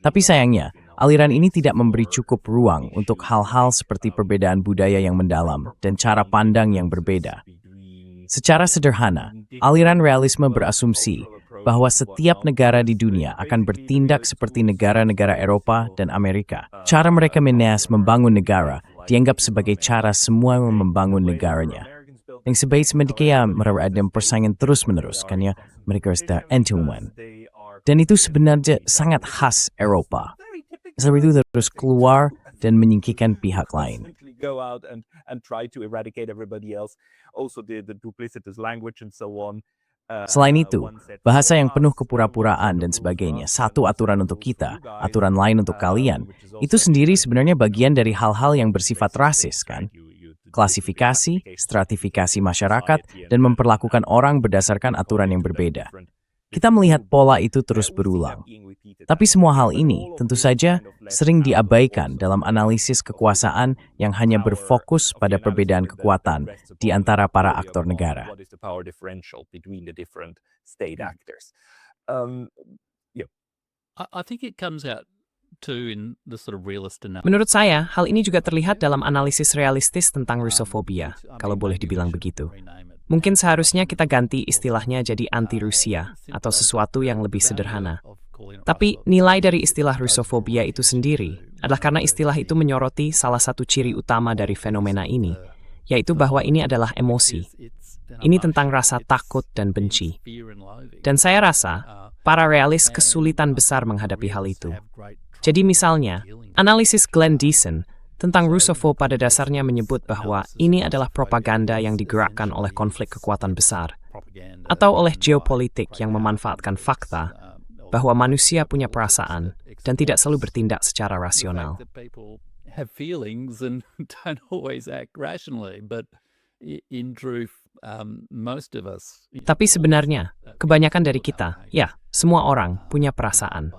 Tapi sayangnya, aliran ini tidak memberi cukup ruang untuk hal-hal seperti perbedaan budaya yang mendalam dan cara pandang yang berbeda. Secara sederhana, aliran realisme berasumsi bahwa setiap negara di dunia akan bertindak seperti negara-negara Eropa dan Amerika. Cara mereka membangun negara dianggap sebagai cara semua membangun negaranya. Yang sebaik mereka merawat dan persaingan terus-menerus, kan ya, mereka harus end-to-end. Dan itu sebenarnya sangat khas Eropa. Sebab itu terus keluar dan menyingkirkan pihak lain. go out and try to eradicate everybody else. Also the duplicitous language and so on. Selain itu, bahasa yang penuh kepura-puraan dan sebagainya, satu aturan untuk kita, aturan lain untuk kalian, itu sendiri sebenarnya bagian dari hal-hal yang bersifat rasis, kan? Klasifikasi, stratifikasi masyarakat, dan memperlakukan orang berdasarkan aturan yang berbeda. Kita melihat pola itu terus berulang. Tapi semua hal ini tentu saja sering diabaikan dalam analisis kekuasaan yang hanya berfokus pada perbedaan kekuatan di antara para aktor negara. I think it comes out too in the sort of realist analysis. Menurut saya, hal ini juga terlihat dalam analisis realistis tentang Rusofobia, kalau boleh dibilang begitu. Mungkin seharusnya kita ganti istilahnya jadi anti-Rusia atau sesuatu yang lebih sederhana. Tapi nilai dari istilah Rusofobia itu sendiri adalah karena istilah itu menyoroti salah satu ciri utama dari fenomena ini, yaitu bahwa ini adalah emosi. Ini tentang rasa takut dan benci. Dan saya rasa para realis kesulitan besar menghadapi hal itu. Jadi misalnya, analisis Glenn Deason tentang Rusofo pada dasarnya menyebut bahwa ini adalah propaganda yang digerakkan oleh konflik kekuatan besar, atau oleh geopolitik yang memanfaatkan fakta bahwa manusia punya perasaan dan tidak selalu bertindak secara rasional. Tapi sebenarnya, kebanyakan dari kita, ya, semua orang punya perasaan.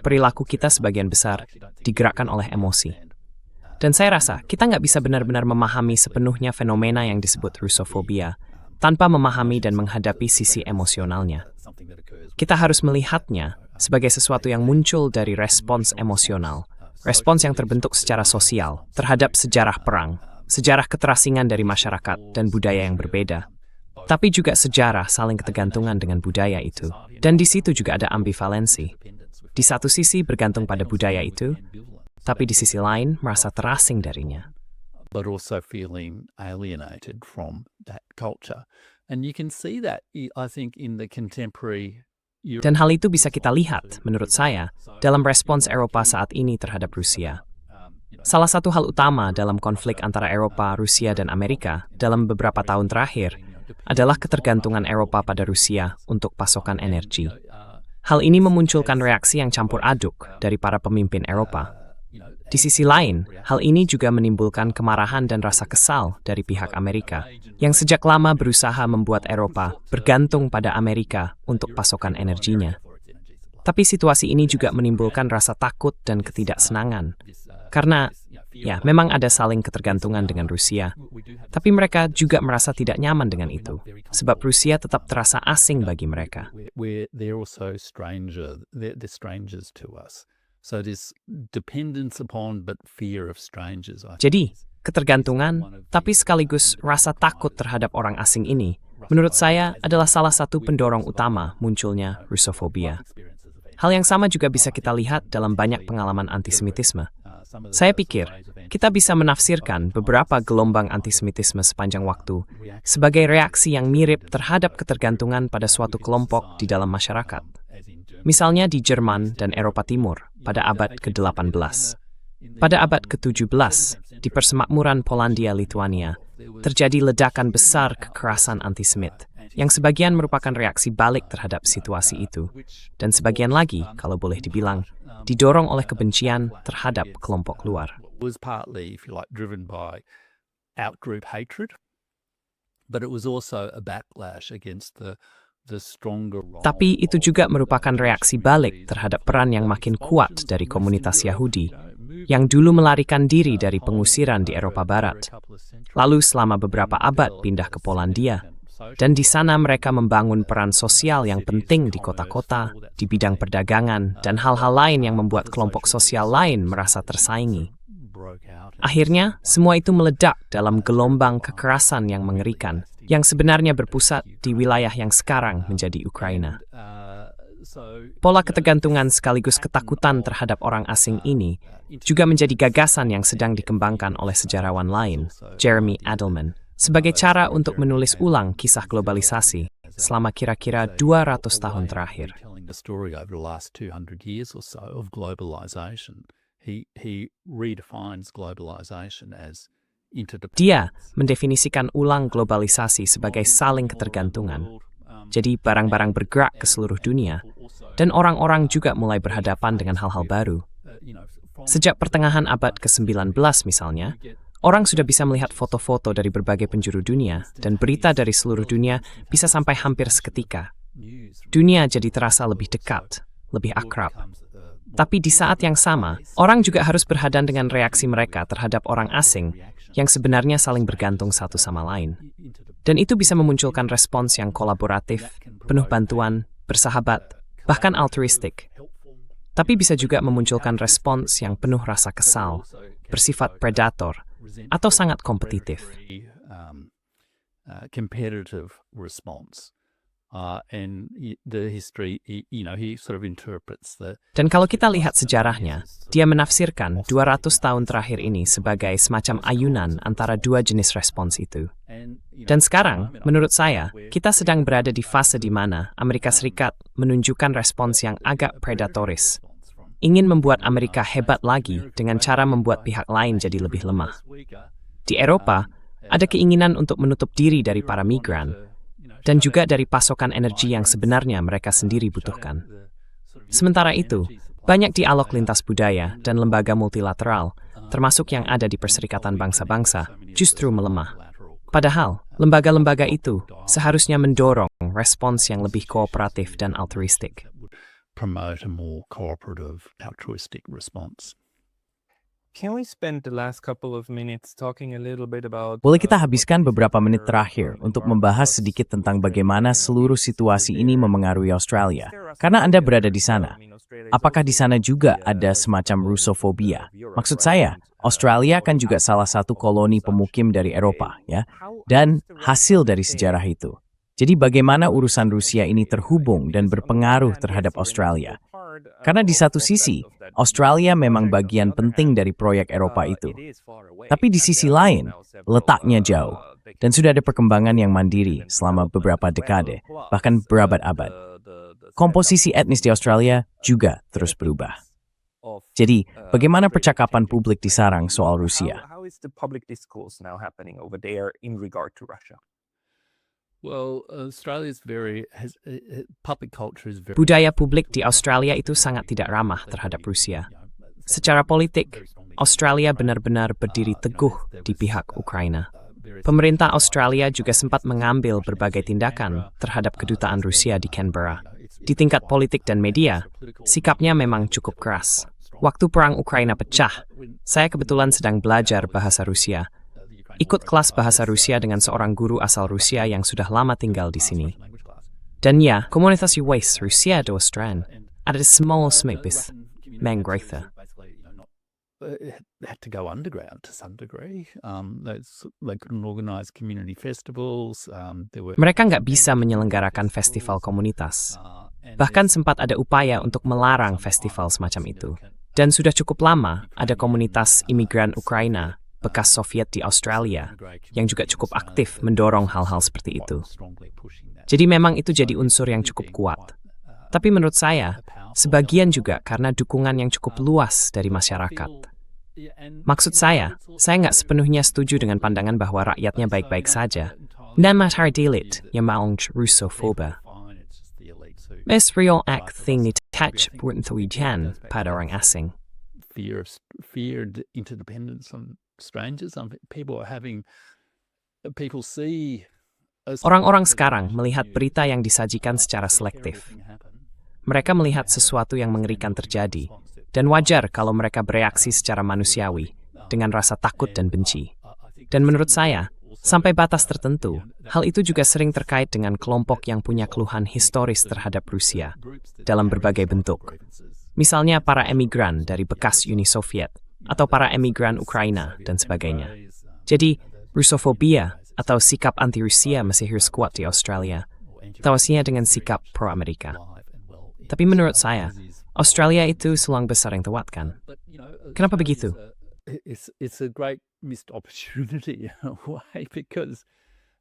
Perilaku kita sebagian besar digerakkan oleh emosi. Dan saya rasa kita nggak bisa benar-benar memahami sepenuhnya fenomena yang disebut Rusofobia tanpa memahami dan menghadapi sisi emosionalnya. Kita harus melihatnya sebagai sesuatu yang muncul dari respons emosional, respons yang terbentuk secara sosial terhadap sejarah perang, sejarah keterasingan dari masyarakat dan budaya yang berbeda, tapi juga sejarah saling ketergantungan dengan budaya itu. Dan di situ juga ada ambivalensi. Di satu sisi bergantung pada budaya itu, tapi di sisi lain merasa terasing darinya. But also feeling alienated from that culture. And you can see that, I think, in the contemporary Europe. Dan hal itu bisa kita lihat, menurut saya, dalam respons Eropa saat ini terhadap Rusia. Salah satu hal utama dalam konflik antara Eropa, Rusia, dan Amerika dalam beberapa tahun terakhir adalah ketergantungan Eropa pada Rusia untuk pasokan energi. Hal ini memunculkan reaksi yang campur aduk dari para pemimpin Eropa. Di sisi lain, hal ini juga menimbulkan kemarahan dan rasa kesal dari pihak Amerika, yang sejak lama berusaha membuat Eropa bergantung pada Amerika untuk pasokan energinya. Tapi situasi ini juga menimbulkan rasa takut dan ketidaksenangan, karena, ya, memang ada saling ketergantungan dengan Rusia, tapi mereka juga merasa tidak nyaman dengan itu, sebab Rusia tetap terasa asing bagi mereka. They're also they're strangers to us. So this dependence upon but fear of strangers. I think, Jadi, is ketergantungan, tapi sekaligus rasa takut terhadap orang asing ini, menurut saya adalah salah satu pendorong utama munculnya Russofobia. Hal yang sama juga bisa kita lihat dalam banyak pengalaman antisemitisme. Saya pikir, kita bisa menafsirkan beberapa gelombang antisemitisme sepanjang waktu sebagai reaksi yang mirip terhadap ketergantungan pada suatu kelompok di dalam masyarakat. Misalnya di Jerman dan Eropa Timur pada abad ke-18. Pada abad ke-17, di persemakmuran Polandia-Lituania, terjadi ledakan besar kekerasan antisemit, yang sebagian merupakan reaksi balik terhadap situasi itu, dan sebagian lagi, kalau boleh dibilang, didorong oleh kebencian terhadap kelompok luar. was partly, if you like, driven by out-group hatred, but it was also a backlash against the stronger role. Tapi itu juga merupakan reaksi balik terhadap peran yang makin kuat dari komunitas Yahudi, yang dulu melarikan diri dari pengusiran di Eropa Barat, lalu selama beberapa abad pindah ke Polandia, dan di sana mereka membangun peran sosial yang penting di kota-kota, di bidang perdagangan, dan hal-hal lain yang membuat kelompok sosial lain merasa tersaingi. Akhirnya, semua itu meledak dalam gelombang kekerasan yang mengerikan, yang sebenarnya berpusat di wilayah yang sekarang menjadi Ukraina. Pola ketergantungan sekaligus ketakutan terhadap orang asing ini juga menjadi gagasan yang sedang dikembangkan oleh sejarawan lain, Jeremy Adelman, sebagai cara untuk menulis ulang kisah globalisasi selama kira-kira 200 tahun terakhir. Dia mendefinisikan ulang globalisasi sebagai saling ketergantungan. Jadi barang-barang bergerak ke seluruh dunia, dan orang-orang juga mulai berhadapan dengan hal-hal baru. Sejak pertengahan abad ke-19 misalnya, orang sudah bisa melihat foto-foto dari berbagai penjuru dunia, dan berita dari seluruh dunia bisa sampai hampir seketika. Dunia jadi terasa lebih dekat, lebih akrab. Tapi di saat yang sama, orang juga harus berhadapan dengan reaksi mereka terhadap orang asing yang sebenarnya saling bergantung satu sama lain. Dan itu bisa memunculkan respons yang kolaboratif, penuh bantuan, bersahabat, bahkan altruistik. Tapi bisa juga memunculkan respons yang penuh rasa kesal, bersifat predator, atau sangat kompetitif. Competitive response. And the history, he sort of interprets the. Dan kalau kita lihat sejarahnya, dia menafsirkan 200 tahun terakhir ini sebagai semacam ayunan antara dua jenis respons itu. Dan sekarang, menurut saya, kita sedang berada di fase di mana Amerika Serikat menunjukkan respons yang agak predatoris. Ingin membuat Amerika hebat lagi dengan cara membuat pihak lain jadi lebih lemah. Di Eropa, ada keinginan untuk menutup diri dari para migran, dan juga dari pasokan energi yang sebenarnya mereka sendiri butuhkan. Sementara itu, banyak dialog lintas budaya dan lembaga multilateral, termasuk yang ada di Perserikatan Bangsa-Bangsa, justru melemah. Padahal, lembaga-lembaga itu seharusnya mendorong respons yang lebih kooperatif dan altruistik. Promote a more cooperative, altruistic response. Can we spend the last couple of minutes talking a little bit about... Boleh kita habiskan beberapa menit terakhir untuk membahas sedikit tentang bagaimana seluruh situasi ini memengaruhi Australia. Karena Anda berada di sana. Apakah di sana juga ada semacam Russofobia? Maksud saya, Australia kan juga salah satu koloni pemukim dari Eropa, ya. Dan hasil dari sejarah itu. Jadi bagaimana urusan Rusia ini terhubung dan berpengaruh terhadap Australia? Karena di satu sisi, Australia memang bagian penting dari proyek Eropa itu. Tapi di sisi lain, letaknya jauh. Dan sudah ada perkembangan yang mandiri selama beberapa dekade, bahkan berabad-abad. Komposisi etnis di Australia juga terus berubah. Jadi, bagaimana percakapan publik di sarang soal Rusia? How is the public discourse now happening over there in regard to Russia? Well, public culture is very. Budaya publik di Australia itu sangat tidak ramah terhadap Rusia. Secara politik, Australia benar-benar berdiri teguh di pihak Ukraina. Pemerintah Australia juga sempat mengambil berbagai tindakan terhadap kedutaan Rusia di Canberra. Di tingkat politik dan media, sikapnya memang cukup keras. Waktu perang Ukraina pecah, saya kebetulan sedang belajar bahasa Rusia. Ikut kelas bahasa Rusia dengan seorang guru asal Rusia yang sudah lama tinggal di sini. Dan ya, komunitas UWAIS Rusia do Australian ada small smipis. Mangrotha. Had to go underground to some degree. They couldn't organise community festivals. Mereka nggak bisa menyelenggarakan festival komunitas. Bahkan sempat ada upaya untuk melarang festival semacam itu. Dan sudah cukup lama ada komunitas imigran Ukraina, bekas Soviet di Australia, yang juga cukup aktif mendorong hal-hal seperti itu. Jadi memang itu jadi unsur yang cukup kuat. Tapi menurut saya, sebagian juga karena dukungan yang cukup luas dari masyarakat. Maksud saya nggak sepenuhnya setuju dengan pandangan bahwa rakyatnya baik-baik saja. Dan matahari yang maung Russofoba. Mes real act thing attach peruntuian pada orang asing. Fear interdependence on strangers. People see. Orang-orang sekarang melihat berita yang disajikan secara selektif. Mereka melihat sesuatu yang mengerikan terjadi, dan wajar kalau mereka bereaksi secara manusiawi, dengan rasa takut dan benci. Dan menurut saya, sampai batas tertentu, hal itu juga sering terkait dengan kelompok yang punya keluhan historis terhadap Rusia, dalam berbagai bentuk. Misalnya para emigran dari bekas Uni Soviet, atau para emigran Ukraina, dan sebagainya. Jadi, Russofobia, atau sikap anti-Rusia masih harus kuat di Australia, tawasinya dengan sikap pro-Amerika. Tapi menurut saya, Australia itu selang besar yang terwatkan. Kenapa begitu? It's a great missed opportunity in a way because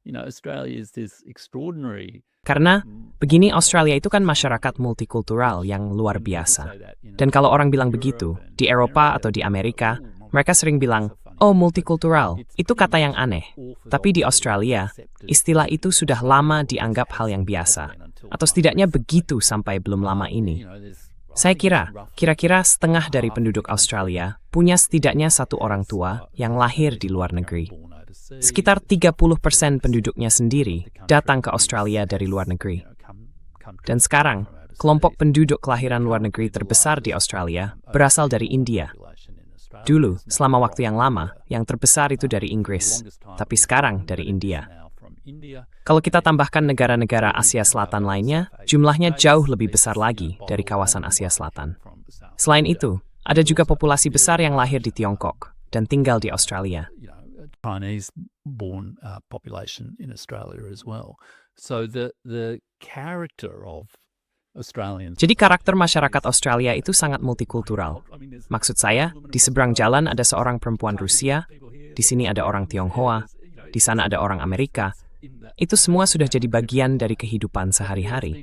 Australia is this extraordinary. Karena begini, Australia itu kan masyarakat multikultural yang luar biasa. Dan kalau orang bilang begitu, di Eropa atau di Amerika, mereka sering bilang, oh multikultural, itu kata yang aneh. Tapi di Australia, istilah itu sudah lama dianggap hal yang biasa. Atau setidaknya begitu sampai belum lama ini. Saya kira-kira setengah dari penduduk Australia punya setidaknya satu orang tua yang lahir di luar negeri. Sekitar 30% penduduknya sendiri datang ke Australia dari luar negeri. Dan sekarang, kelompok penduduk kelahiran luar negeri terbesar di Australia berasal dari India. Dulu, selama waktu yang lama, yang terbesar itu dari Inggris, tapi sekarang dari India. Kalau kita tambahkan negara-negara Asia Selatan lainnya, jumlahnya jauh lebih besar lagi dari kawasan Asia Selatan. Selain itu, ada juga populasi besar yang lahir di Tiongkok dan tinggal di Australia. Chinese-born population in Australia as well. So the character of Australians. Jadi karakter masyarakat Australia itu sangat multikultural. Maksud saya, di seberang jalan ada seorang perempuan Rusia, di sini ada orang Tionghoa, di sana ada orang Amerika. Itu semua sudah jadi bagian dari kehidupan sehari-hari.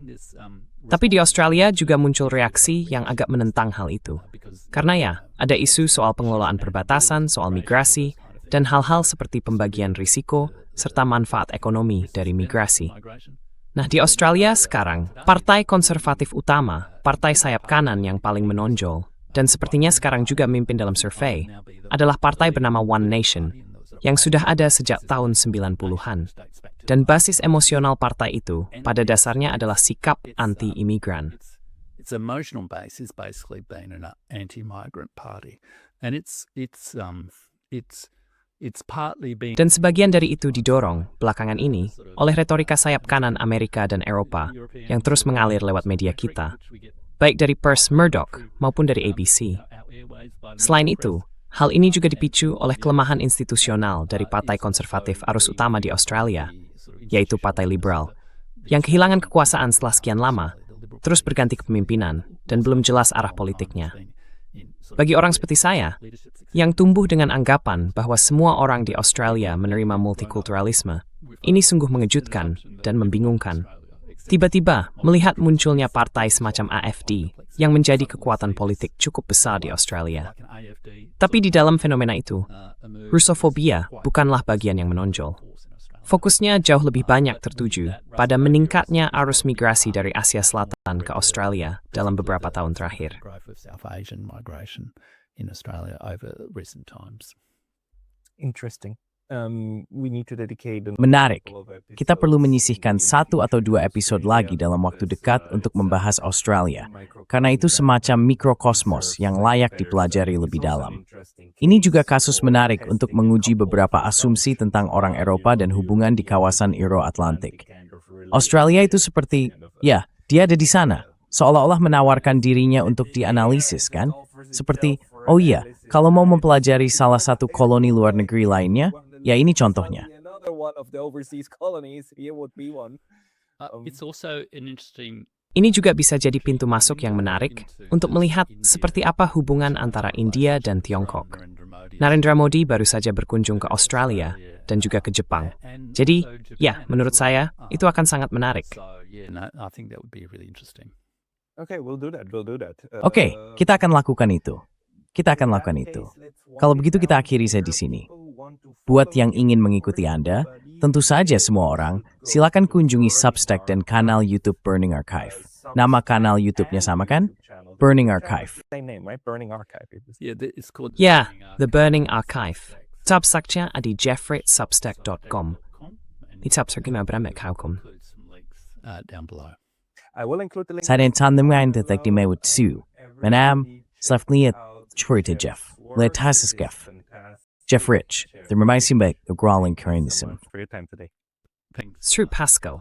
Tapi di Australia juga muncul reaksi yang agak menentang hal itu. Karena ya, ada isu soal pengelolaan perbatasan, soal migrasi, dan hal-hal seperti pembagian risiko, serta manfaat ekonomi dari migrasi. Nah, di Australia sekarang, partai konservatif utama, partai sayap kanan yang paling menonjol, dan sepertinya sekarang juga memimpin dalam survei, adalah partai bernama One Nation, yang sudah ada sejak tahun 90-an. Dan basis emosional partai itu pada dasarnya adalah sikap anti-imigran. Its emotional base is basically being an anti-migrant party. And it's partly being. Dan sebagian dari itu didorong belakangan ini oleh retorika sayap kanan Amerika dan Eropa yang terus mengalir lewat media kita, baik dari Piers Murdoch maupun dari ABC. Selain itu, hal ini juga dipicu oleh kelemahan institusional dari partai konservatif arus utama di Australia, yaitu Partai Liberal, yang kehilangan kekuasaan setelah sekian lama, terus berganti kepemimpinan, dan belum jelas arah politiknya. Bagi orang seperti saya, yang tumbuh dengan anggapan bahwa semua orang di Australia menerima multikulturalisme, ini sungguh mengejutkan dan membingungkan. Tiba-tiba melihat munculnya partai semacam AFD yang menjadi kekuatan politik cukup besar di Australia. Tapi di dalam fenomena itu, Russofobia bukanlah bagian yang menonjol. Fokusnya jauh lebih banyak tertuju pada meningkatnya arus migrasi dari Asia Selatan ke Australia dalam beberapa tahun terakhir. Interesting. We need to dedicate Menarik. Kita perlu menyisihkan 1 atau 2 episode lagi dalam waktu dekat untuk membahas Australia, karena itu semacam mikrokosmos yang layak dipelajari lebih dalam. Ini juga kasus menarik untuk menguji beberapa asumsi tentang orang Eropa dan hubungan di kawasan Euro-Atlantik. Australia itu seperti, ya, dia ada di sana, seolah-olah menawarkan dirinya untuk dianalisis kan? Seperti, oh iya, kalau mau mempelajari salah satu koloni luar negeri lainnya, ya ini contohnya. Another one of the overseas colonies, here would be one. It's also an interesting Ini juga bisa jadi pintu masuk yang menarik untuk melihat seperti apa hubungan antara India dan Tiongkok. Narendra Modi baru saja berkunjung ke Australia dan juga ke Jepang. Jadi, ya, menurut saya, itu akan sangat menarik. So yeah, no, I think that would be really interesting. Okay, we'll do that. We'll do that. Oke, kita akan lakukan itu. Kita akan lakukan itu. Kalau begitu kita akhiri saya di sini. Buat yang ingin mengikuti Anda, tentu saja semua orang, silakan kunjungi Substack dan kanal YouTube Burning Archive. Nama kanal YouTube-nya sama kan? Burning Archive. Same name, right? Burning Archive. Yeah, it's called Ya, The Burning Archive. Substacknya ada di jeffrey@substack.com. Di Substack na berame kaukum. include some links down below. I will include the link. Sa den tandemgain detekti mewut su. Menam, slafniet, chorite Jeff. Letasis Jeff. Jeff Rich, the remisimbek, the grawling currency. For your time today. Thanks. Sru Pascal.